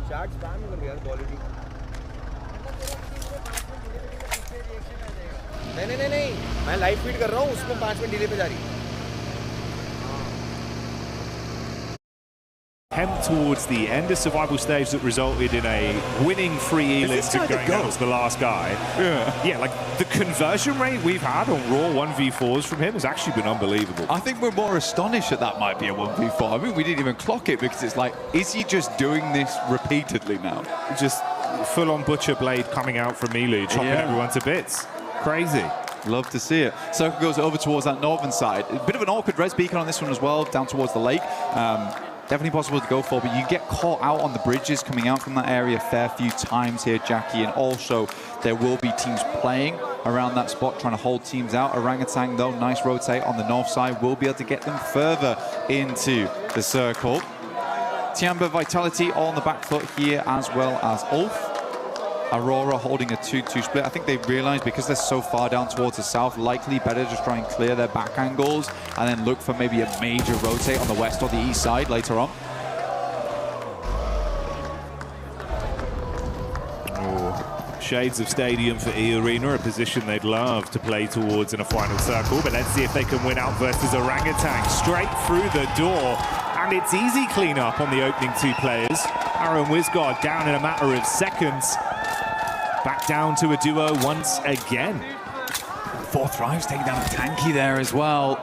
चैट स्पैम कर गया क्वालिटी। नहीं मैं लाइव फीड कर रहा हूँ, उसमें 5 मिनट डिले पे जा रही है। Attempt towards the end of survival stage that resulted in a winning free elim to going out as the last guy. Yeah, like the conversion rate we've had on raw 1v4s from him has actually been unbelievable. I think we're more astonished that that might be a 1v4. I mean, we didn't even clock it because it's like, is he just doing this repeatedly now? Just full-on butcher blade coming out from Milu, chopping everyone to bits. Crazy. Love to see it. Circle goes over towards that northern side. A bit of an awkward res beacon on this one as well, down towards the lake. Definitely possible to go for, but you get caught out on the bridges coming out from that area a fair few times here, Jackie, and also there will be teams playing around that spot, trying to hold teams out. Orangutan, though, nice rotate on the north side, will be able to get them further into the circle. Tiamba Vitality all on the back foot here, as well as Ulf. Aurora holding a 2-2 split. I think they realized because they're so far down towards the south, likely better just try and clear their back angles and then look for maybe a major rotate on the west or the east side later on. Shades of stadium for E Arena, a position they'd love to play towards in a final circle, but let's see if they can win out versus Orangutan. Straight through the door, and it's easy cleanup on the opening 2 players. Aaron Wisgard down in a matter of seconds. Back down to a duo once again. 4 Thrives taking down a tanky there as well.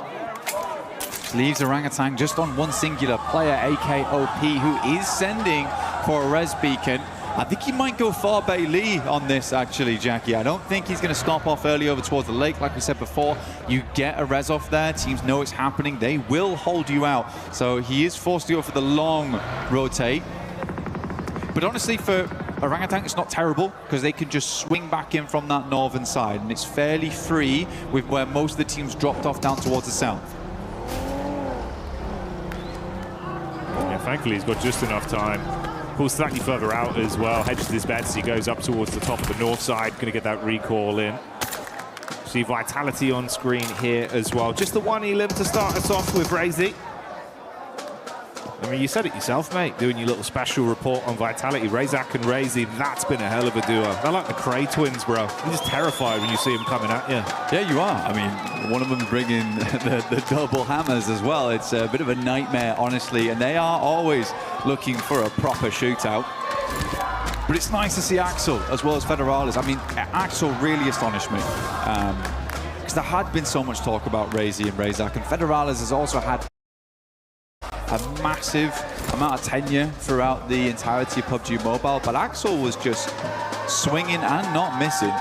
Leaves Orangutan just on one singular player, AKOP, who is sending for a res beacon. I think he might go far Bailey on this, actually, Jackie. I don't think he's going to stop off early over towards the lake. Like we said before, you get a res off there. Teams know it's happening. They will hold you out. So he is forced to go for the long rotate. But honestly, for Orangutan, it's not terrible because they can just swing back in from that northern side, and it's fairly free with where most of the teams dropped off down towards the south. Yeah, thankfully he's got just enough time. Pulls slightly further out as well, hedges his bets as he goes up towards the top of the north side, going to get that recall in. See Vitality on screen here as well. Just the one elim to start us off with, Razy. I mean, you said it yourself, mate, doing your little special report on Vitality. Razak and Razy, that's been a hell of a duo. They're like the Cray twins, bro. You're just terrified when you see them coming at you. Yeah, you are. I mean, one of them bringing the double hammers as well. It's a bit of a nightmare, honestly, and they are always looking for a proper shootout. But it's nice to see Axel as well as Federales. I mean, Axel really astonished me. Because there had been so much talk about Razy and Razak, and Federales has also had a massive amount of tenure throughout the entirety of PUBG Mobile, but Axel was just swinging and not missing.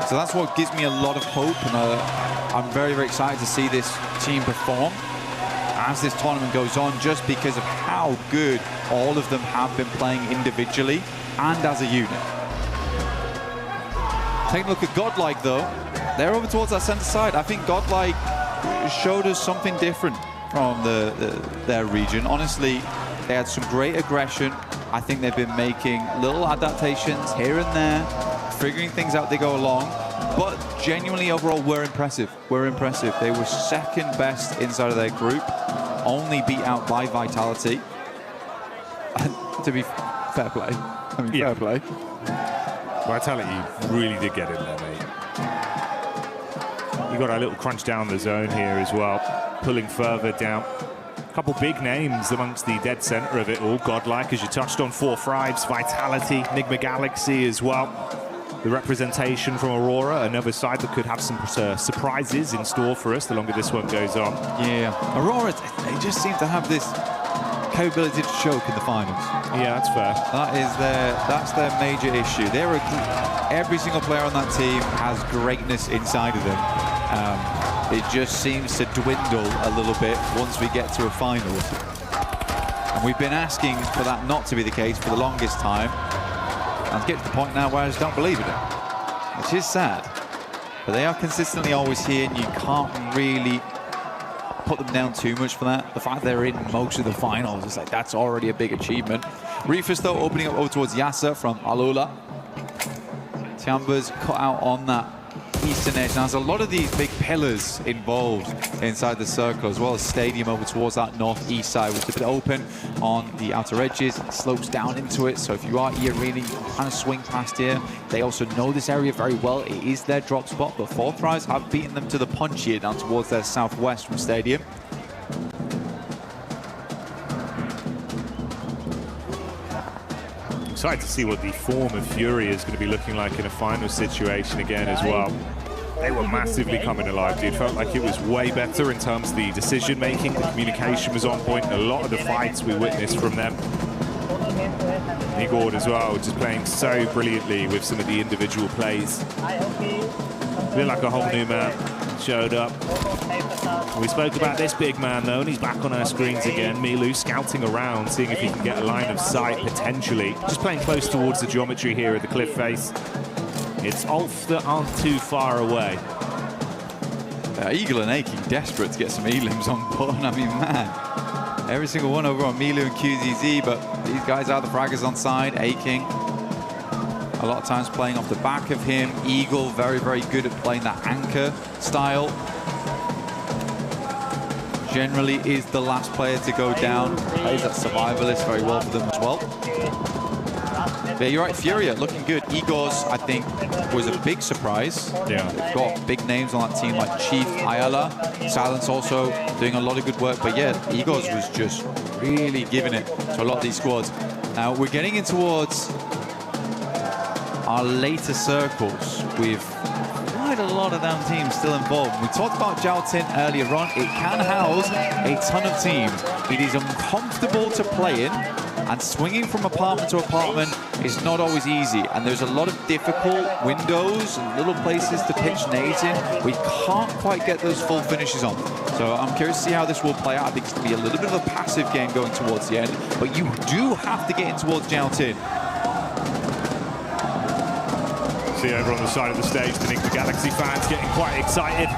So that's what gives me a lot of hope, and I'm very, very excited to see this team perform as this tournament goes on, just because of how good all of them have been playing individually and as a unit. Taking a look at Godlike, though, they're over towards that center side. I think Godlike showed us something different from their region. Honestly, they had some great aggression. I think they've been making little adaptations here and there, figuring things out as they go along, but genuinely overall were impressive. They were second best inside of their group, only beat out by Vitality. And to be fair play, I mean, fair play. Vitality really did get in there, mate. You got a little crunch down the zone here as well, pulling further down. Couple big names amongst the dead center of it all. Godlike, as you touched on, 4 Thrives, Vitality, Enigma Galaxy as well. The representation from Aurora, another side that could have some surprises in store for us the longer this one goes on. Yeah, Aurora, they just seem to have this capability to choke in the finals. Yeah, that's fair. That's their major issue. Every single player on that team has greatness inside of them. It just seems to dwindle a little bit once we get to a final. And we've been asking for that not to be the case for the longest time. And get to the point now where I just don't believe in it, which is sad. But they are consistently always here, and you can't really put them down too much for that. The fact they're in most of the finals is like, that's already a big achievement. Reefus, though, opening up over towards Yasser from Alula. Tiamba's cut out on that eastern edge. Now, there's a lot of these big pillars involved inside the circle, as well as Stadium over towards that northeast side, which is a bit open on the outer edges. It slopes down into it, so if you are E-Arena, you can kind of swing past here. They also know this area very well. It is their drop spot, but 4 Thrives have beaten them to the punch here down towards their southwest from Stadium. Excited to see what the form of Fury is going to be looking like in a final situation again as well. They were massively coming alive, dude. Felt like it was way better in terms of the decision making. The communication was on point. A lot of the fights we witnessed from them. Igor as well, just playing so brilliantly with some of the individual plays. Feel like a whole new man showed up. We spoke about this big man though, and he's back on our screens again. Milu scouting around, seeing if he can get a line of sight potentially. Just playing close towards the geometry here at the cliff face. It's Ulf that aren't too far away. Eagle and Aching desperate to get some elims on board. I mean, man, every single one over on Milu and QZZ, but these guys are the fraggers on side. Aching, a lot of times playing off the back of him. Eagle, very, very good at playing that anchor style. Generally is the last player to go down. Plays that survivalist very well for them as well. Yeah, you're right, Furia looking good. Egos, I think, was a big surprise. Yeah. They've got big names on that team like Chief, Ayala. Silence also doing a lot of good work. But yeah, Egos was just really giving it to a lot of these squads. Now, we're getting in towards our later circles with quite a lot of damn teams still involved. We talked about Jaltin earlier on. It can house a ton of teams. It is uncomfortable to play in, and swinging from apartment to apartment is not always easy. And there's a lot of difficult windows and little places to pitch nades in. We can't quite get those full finishes on. So I'm curious to see how this will play out. I think it's going to be a little bit of a passive game going towards the end, but you do have to get in towards Jaltin. See over on the side of the stage, the Enigma Galaxy fans getting quite excited.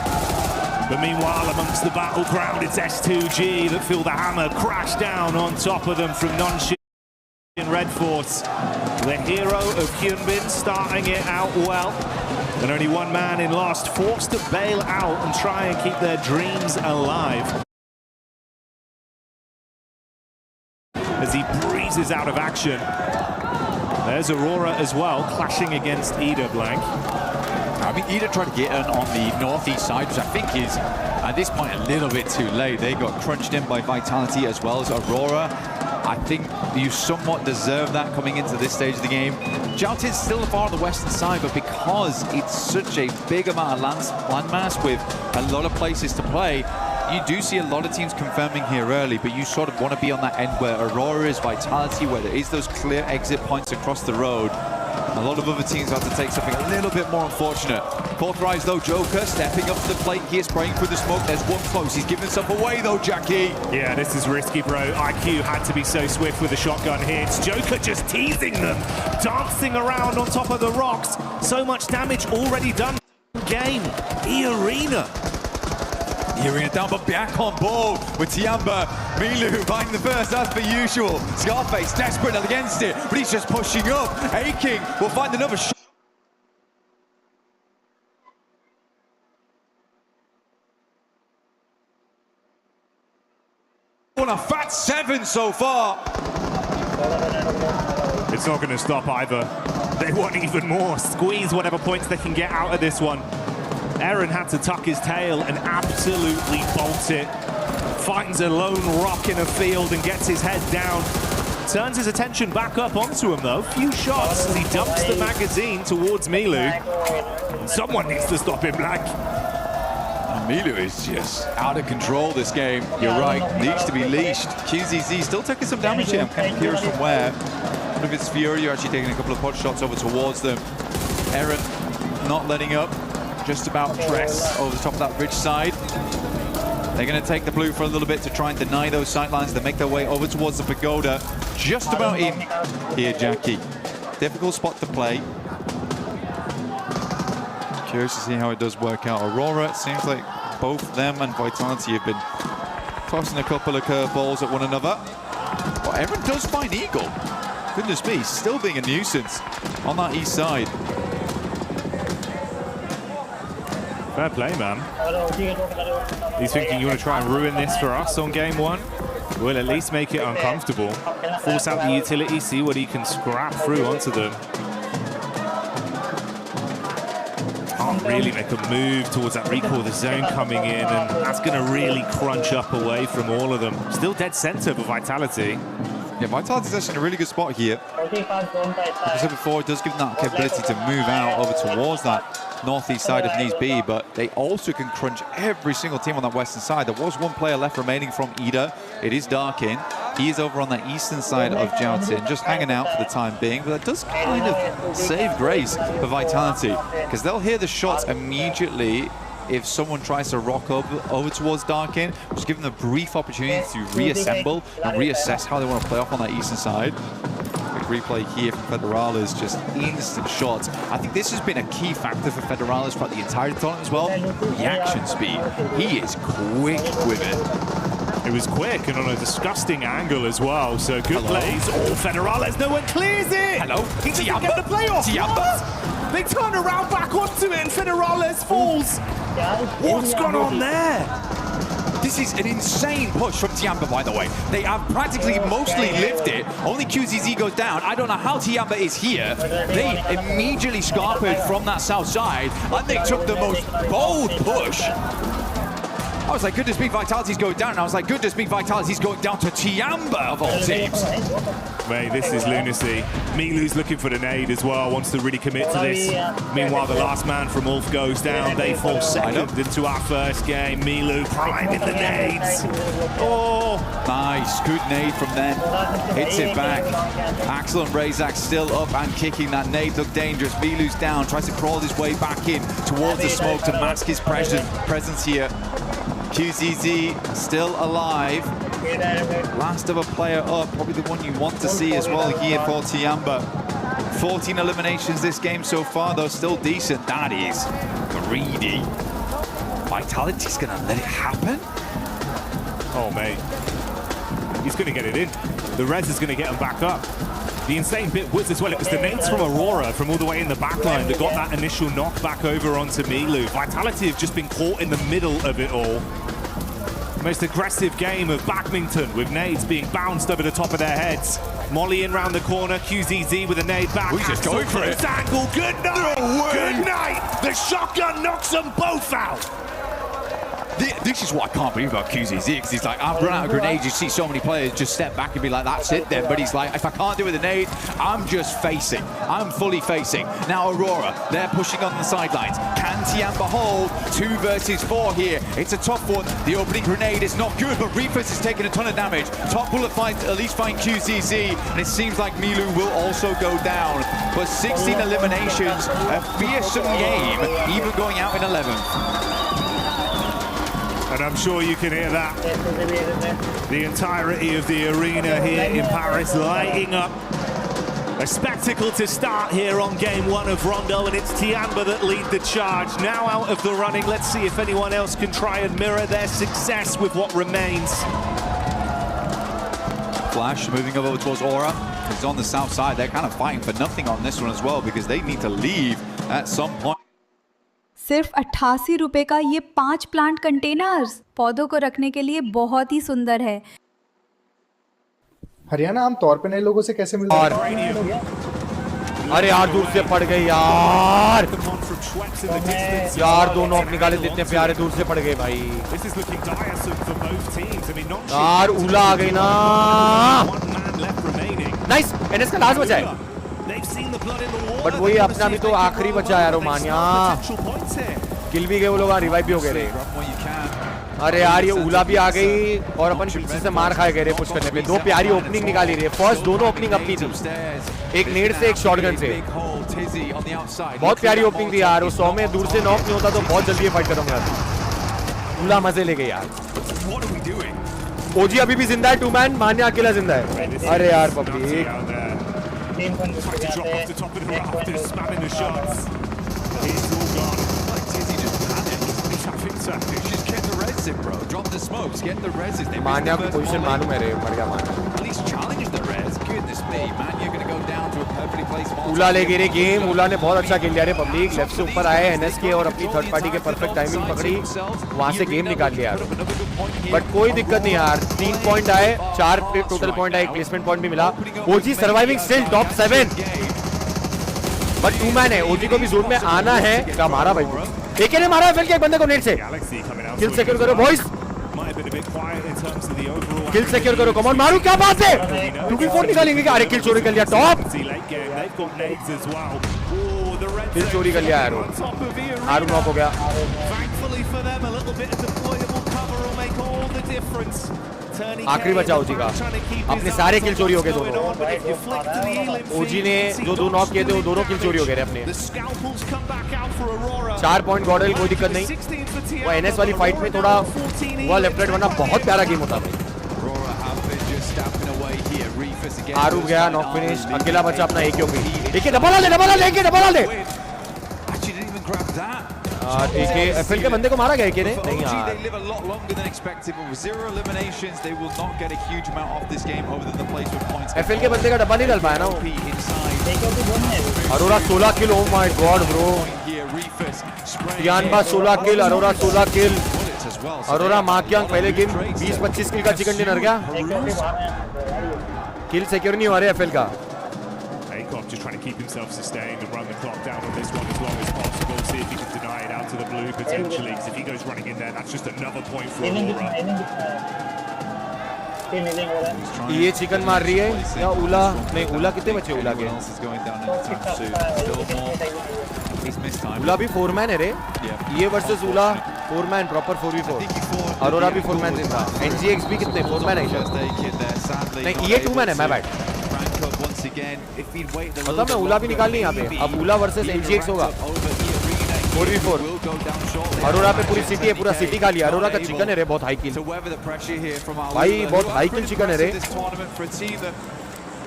But meanwhile, amongst the battleground, it's S2G that feel the hammer crash down on top of them from Nonshin in Red Force. The hero of Hyunbin starting it out well. And only one man in last, forced to bail out and try and keep their dreams alive. As he breezes out of action. There's Aurora as well, clashing against Ida Blank. I mean, Ida tried to get in on the northeast side, which I think is, at this point, a little bit too late. They got crunched in by Vitality as well as Aurora. I think you somewhat deserve that coming into this stage of the game. Jaltin's still far on the western side, but because it's such a big amount of landmass with a lot of places to play, you do see a lot of teams confirming here early, but you sort of want to be on that end where Aurora is, Vitality, where there is those clear exit points across the road. A lot of other teams have to take something a little bit more unfortunate. 4 Thrives though, Joker stepping up to the plate here, spraying through the smoke. There's one close. He's giving himself away though, Jackie. Yeah, this is risky, bro. IQ had to be so swift with the shotgun here. It's Joker just teasing them, dancing around on top of the rocks. So much damage already done. Game, E-Arena. E-Arena down, but back on board with Tiamba. Milu finding the first, as per usual. Scarface desperate against it, but he's just pushing up. Aching will find another shot. On a fat 7 so far. It's not going to stop either. They want even more. Squeeze whatever points they can get out of this one. Eren had to tuck his tail and absolutely bolt it finds a lone rock in a field and gets his head down. Turns his attention back up onto him though. Few shots as he dumps the magazine towards Milu. Someone needs to stop him, Black. Milu is just out of control this game. You're right, needs to be leashed. QZZ still taking some damage here. I'm kind of curious from where. I don't know if it's Fury actually taking a couple of pot shots over towards them. Eren not letting up. Just about press over the top of that ridge side. They're going to take the blue for a little bit to try and deny those sightlines. They make their way over towards the pagoda. Just about in here, Jackie. Difficult spot to play. Curious to see how it does work out. Aurora, it seems like both them and Vitality have been tossing a couple of curveballs at one another. But Eren does find Eagle. Goodness me, still being a nuisance on that east side. Fair play, man. He's thinking, you want to try and ruin this for us on game one? We'll at least make it uncomfortable. Force out the utility, see what he can scrap through onto them. Can't really make a move towards that recall, the zone coming in, and that's going to really crunch up away from all of them. Still dead center for Vitality. Yeah, Vitality's actually in a really good spot here. Like I said before, it does give them that capability to move out over towards that northeast side if needs be, but they also can crunch every single team on that western side. There was one player left remaining from Ida. It is Darkin. He is over on the eastern side of Joutin, just hanging out for the time being, but that does kind of save grace for Vitality, because they'll hear the shots immediately if someone tries to rock over towards Darkin, just give them a brief opportunity to reassemble and reassess how they want to play off on that eastern side. Quick replay here from Federales, just instant shots. I think this has been a key factor for Federales throughout the entire tournament as well. Reaction speed. He is quick with it. It was quick and on a disgusting angle as well, so good plays. Oh, Federales, no one clears it! Hello? He doesn't get the playoff! What? They turn around back onto it and Federales falls! What's gone on there? This is an insane push from Tiamba, by the way. They have practically mostly lived it. Only QZZ goes down. I don't know how Tiamba is here. They immediately scarpered from that south side, and they took the most bold push. I was like, goodness me, Vitality's going down. And I was like, goodness me, Vitality's going down to Tiamba of all teams. Mate, this is lunacy. Milu's looking for the nade as well, wants to really commit to this. Meanwhile, the last man from Ulf goes down. They fall second into our first game. Milu priming the nades. Oh! Nice, good nade from them. Hits it back. Axel and Razak still up and kicking. That nade looked dangerous. Milu's down, tries to crawl his way back in towards the smoke to mask his presence here. QZZ still alive. Last of a player up, probably the one you want to see as well here for Tiamba. 14 eliminations this game so far, though still decent. That is greedy. Vitality's gonna let it happen? Oh, mate. He's gonna get it in. The res is gonna get him back up. The insane bit was as well, it was the nades from Aurora from all the way in the backline that got that initial knock back over onto Milu. Vitality have just been caught in the middle of it all. Most aggressive game of badminton with nades being bounced over the top of their heads. Molly in round the corner, QZZ with a nade back. We're just going for it. Angle. Good night. No way. Good night. The shotgun knocks them both out. This is what I can't believe about QZZ, because he's like, I've run out of grenades. You see so many players just step back and be like, that's it then. But he's like, if I can't do it with a nade, I'm just facing. I'm fully facing. Now Aurora, they're pushing on the sidelines. Can Tiamba hold 2 versus 4 here? It's a tough one. The opening grenade is not good, but Reefus is taking a ton of damage. Top bullet fight, at least find QZZ, and it seems like Milu will also go down. But 16 eliminations, a fearsome game, even going out in 11th. And I'm sure you can hear that. The entirety of the arena here in Paris lighting up. A spectacle to start here on game 1 of Rondo, and it's Tiamba that lead the charge. Now out of the running, let's see if anyone else can try and mirror their success with what remains. Flash moving over towards Aura. He's on the south side. They're kind of fighting for nothing on this one as well, because they need to leave at some point. सिर्फ 88 रुपए का ये 5 plant containers पौधों को रखने के लिए बहुत ही सुंदर है। हरियाणा आम तौर पे नए लोगों से कैसे मिलता है? अरे यार दूर से पड़ गई यार, यार दो नॉक निकाले, इतने प्यारे दूर से पड़ गए भाई यार। उला आ गई ना, नाइस। एनएस का लास्ट बचा है, बट वही अपना भी तो आखिरी बचा है रोमानिया। किल भी गए वो लोग, रिवाइव भी हो गए। अरे यार ये उला भी आ गई और अपन पीछे से मार खाए गए रे पुश करने पे। दो प्यारी ओपनिंग निकाली रही है, फर्स्ट दोनों ओपनिंग अपनी थी, एक नेड से एक शॉटगन से। बहुत प्यारी ओपनिंग थी यार। वो 100 में दूर से नॉक नहीं होता तो बहुत जल्दी फाइट खत्म हो जाती। उला मजे ले गई यार। ओजी अभी भी जिंदा है, 2 मैन, मान्या अकेला जिंदा है। अरे यार पब्लिक मान्या को पोजीशन मालूम है रे, मर गया मान्या। उला ले गए रे गेम, उला ने बहुत अच्छा खेल लिया रे पब्लिक। लेफ्ट से ऊपर आए एनएस के और अपनी थर्ड पार्टी के परफेक्ट टाइमिंग पकड़ी, वहां से गेम निकाल लिया यार। बट कोई दिक्कत नहीं यार, 3 पॉइंट आए, 4 टोटल पॉइंट आए, एक प्लेसमेंट पॉइंट भी मिला। OG surviving still top 7, but 2 man है। ओजी को भी जोन में आना है। क्या मारा भाई, एक ने मारा फिर एक बंदे को नेट से। किल सिक्योर करो बॉयज, किल सिक्योर करो, कम ऑन मारू, क्या बात है। 2v4 निकालेंगे क्या? अरे किल चोरी कर लिया टॉप, किल चोरी कर लिया आरू। आरू नॉक हो गया। आखिरी बचा ओजी का, अपने सारे किल चोरी हो गए दोनों। ओजी ने जो 2 नॉक किए थे वो दोनों किल चोरी हो गए अपने। 4 पॉइंट गॉडल, कोई दिक्कत नहीं। वो एनएस वाली फाइट में थोड़ा हुआ लेफ्ट राइट, वरना बहुत प्यारा गेम होता था। आरू गया नॉक फिनिश, अकेला बचा अपना एक हो गई। देखिए डबल ले, डबल ले, डबल ले। ठीक है, एफएल के बंदे को मारा गया ने? नहीं यार, एफएल के बंदे का डब्बा नहीं डल पाया ना वो। अरोरा 16 किल, ओ माय गॉड ब्रो। यानबा 16 किल, अरोरा 16 किल। अरोरा माकियांग पहले गेम 20-25 किल का चिकन डिनर क्या? किल सिक्योर नहीं हो रहा है एफएल का। Just trying to keep himself sustained and run the clock down on this one as long as possible. See if he can deny it out to the blue potentially. Because if he goes running in there, that's just another point for Aurora. ये chicken मार रही है या उला? नहीं, उला कितने बचे उला के? उला भी 4 मैन है रे। ये वर्सेस उला 4 मैन, प्रॉपर 4v4। अरोरा भी 4 मैन था। एनजीएक्स भी कितने 4 मैन है शायद? नहीं, ये 2 मैन है। मैं बैठ मतलब मैं उला भी निकालनी यहाँ पे। अब उला वर्सेस एनजीएक्स होगा 4v4। अरोरा पे पूरी सिटी है, पूरा सिटी खा लिया। अरोरा का चिकन है रे, बहुत हाई किल भाई, बहुत हाई किल चिकन है रे।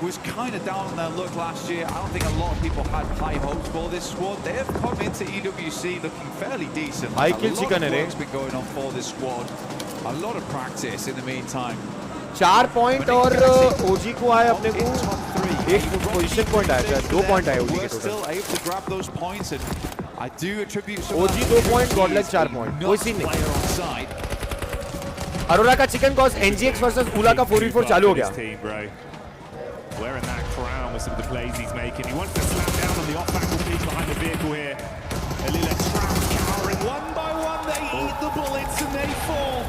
Was kind of down on their look last year. I don't think a lot of people had high hopes for this squad. They have come into EWC looking fairly decent. High kill chicken है रे। Has been going on for this squad. A lot of practice in the meantime. 4 point और ओजी को आए अपने को 1 position point आया, 2 point आए ओजी के टोटल। ओजी 2 पॉइंट, गॉडलैक 4 पॉइंट, कोई सीन नहीं। अरोरा का चिकन कॉस एनजीएक्स वर्सेस उला का 4v4 चालू हो गया। Wearing that crown with some of the plays he's making. He wants to slam down on the off-angle piece behind the vehicle here. Alila Trout cowering one by one. They eat the bullets and they fall.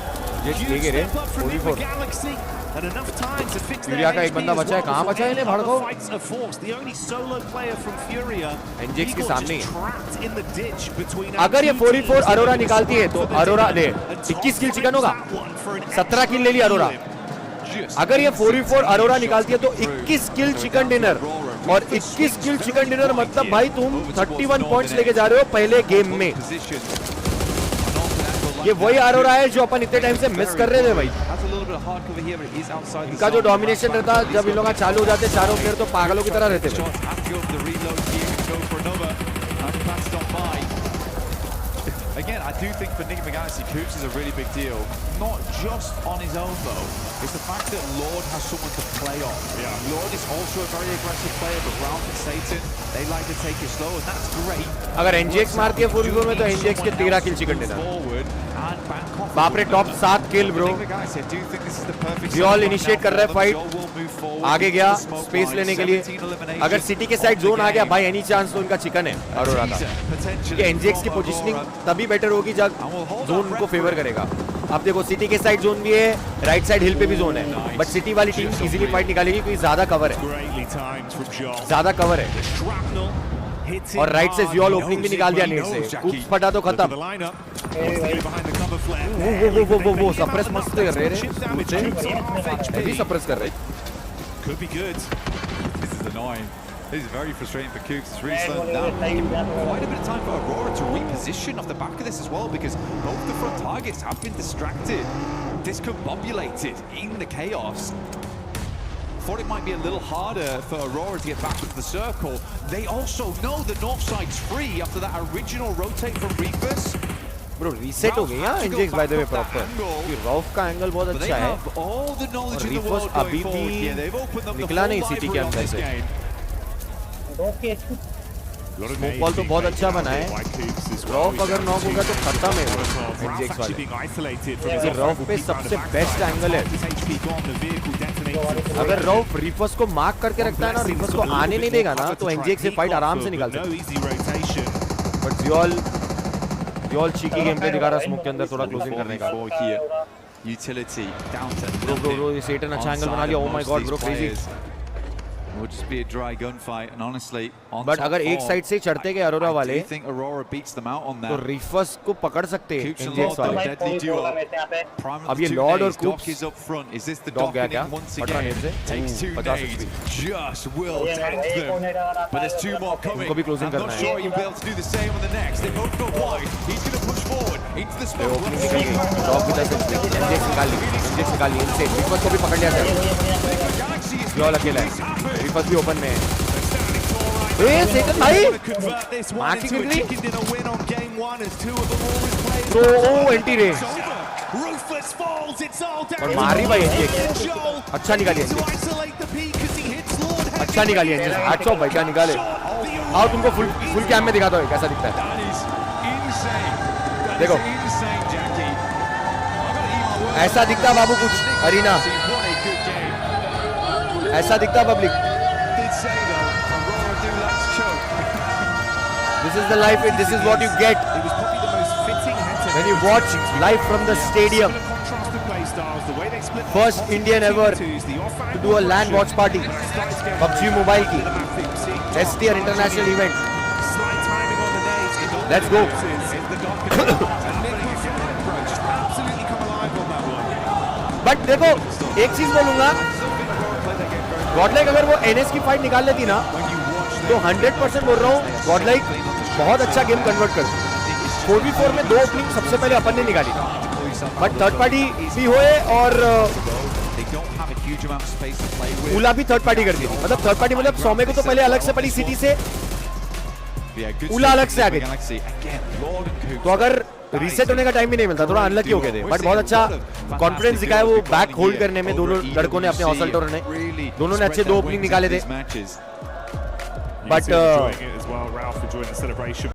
Huge step up from the Galaxy. And enough time to fix their Furia का एक बंदा बचा है, कहाँ बचा है इन्हें भड़को? The only solo player from Furia. एनजीएक्स के सामने। अगर ये 4v4 अरोरा निकालती है तो अरोरा दे 21 किल चिकन होगा। 17 किल ले ली अरोरा। अगर ये 4v4 अरोरा निकालती है तो 21 किल चिकन डिनर, और 21 किल चिकन डिनर मतलब भाई तुम 31 पॉइंट्स लेके जा रहे हो पहले गेम में। ये वही अरोरा है जो अपन इतने टाइम से मिस कर रहे थे भाई। इनका जो डोमिनेशन रहता, जब इन लोग चालू हो जाते चारों प्लेयर तो पागलों की तरह रहते थे। Again, I do think for Nick Galaxy, Coops is a really big deal. Not just on his own though. It's the fact that Lord has someone to play on. Yeah. Lord is also a very aggressive player, but Ralph and Satan, they like to take it slow, and that's great. अगर एनजीएक्स मारती है 4v4 में तो एनजीएक्स के 13 किल chicken dinner. बाप रे, top 7 kill bro. We all initiate कर रहे हैं फाइट। आगे गया स्पेस लेने के लिए। अगर सिटी के साइड जोन आ गया भाई, एनी चांस तो इनका चिकन है अरोरा का। क्योंकि एनजेक्स की पोजीशनिंग तभी बेटर होगी जब जोन उनको फेवर करेगा। अब देखो सिटी के साइड जोन भी है, राइट साइड हिल पे भी जोन है, बट सिटी वाली टीम इजीली फाइट निकालेगी क्योंकि ज्यादा कवर है, ज्यादा कवर है। और राइट से ज़ियोल ओपनिंग भी निकाल दिया नेट से, कूप्स फटा तो खत्म। वो सप्रेस मस्त कर रहे हैं, भी सप्रेस कर रहे हैं। This is very frustrating for Kooks. It's really slowing down. Quite a bit of time for Aurora to reposition off the back of this as well, because both the front targets have been distracted, discombobulated in the chaos. Thought it might be a little harder for Aurora to get back into the circle. They also know the north side's free after that original rotate from Reapers. Bro, reset हो गई यार इंजेक्स by the way proper. कि rough का angle बहुत अच्छा है। और refers अभी भी निकला नहीं सिटी के अंदर से। स्मोक बॉल तो बहुत अच्छा बना है। रॉफ अगर नॉक होगा तो खत्म है इंजेक्स वाले। रॉफ पे सबसे बेस्ट एंगल है। अगर रॉफ रिफर्स को मार्क करके रखता है ना, रिफर्स को आने नहीं देगा ना, तो इंजेक्स से फाइट आराम से निकाल सकता है। बट ज़ियोल चीकी गेम पे दिखा रहा स्मोक के अंदर थोड़ा क्लोजिंग करने का। Utility down to ब्रो ये सेटन अच्छा एंगल बना लिया। Oh my God bro, crazy. It would just be a dry gunfight, and honestly, but अगर एक साइड से चढ़ते गए अरोरा वाले, तो रिफर्स को पकड़ सकते हैं इंजेक्स वाले। अब ये लॉर्ड और कूप्स डॉग गया क्या? पटरा नेट से 50 उनको भी क्लोजिंग करना है। डॉग की तरफ से इंजेक्स निकाल ली इनसे। रिफर्स को भी पकड़ लिया था। ज़ियोल अकेला है, रिफर्स भी ओपन में है। सेकंड भाई मार्की कितनी तो एंटी रे और मारी भाई एंटी अच्छा निकाली अच्छा निकाली एंटी 800 भाई क्या निकाले। आओ तुमको फुल कैम में दिखाता हूँ कैसा दिखता है। देखो ऐसा दिखता बाबू कुछ अरीना, ऐसा दिखता public. This is the life, this is what you get when you watch live from the stadium. First Indian ever to do a LAN watch party, PUBG Mobile की STR international event. Let's go. But देखो एक चीज बोलूंगा, Godlike अगर वो NS की fight निकाल लेती ना, तो 100% बोल रहा हूँ गॉडलाइक बहुत अच्छा गेम कन्वर्ट कर। 4v4 में 2 ओपनिंग सबसे पहले अपन ने निकाली, बट थर्ड पार्टी भी हुए और उला भी थर्ड पार्टी कर दी। मतलब थर्ड पार्टी मतलब सौम्य को तो पहले अलग से पड़ी सिटी से, उला अलग से आ गई। तो अगर रीसेट होने का टाइम भी नहीं मिलता, थोड़ा अनलकी हो गए थे। बट बहुत अच्छा कॉन्फिडेंस दिखाया वो बैक होल्ड करने में। दोनों लड़कों ने अपने ऑसल्टर ने दोनों ने अच्छे 2 ओपनिंग निकाले थे। But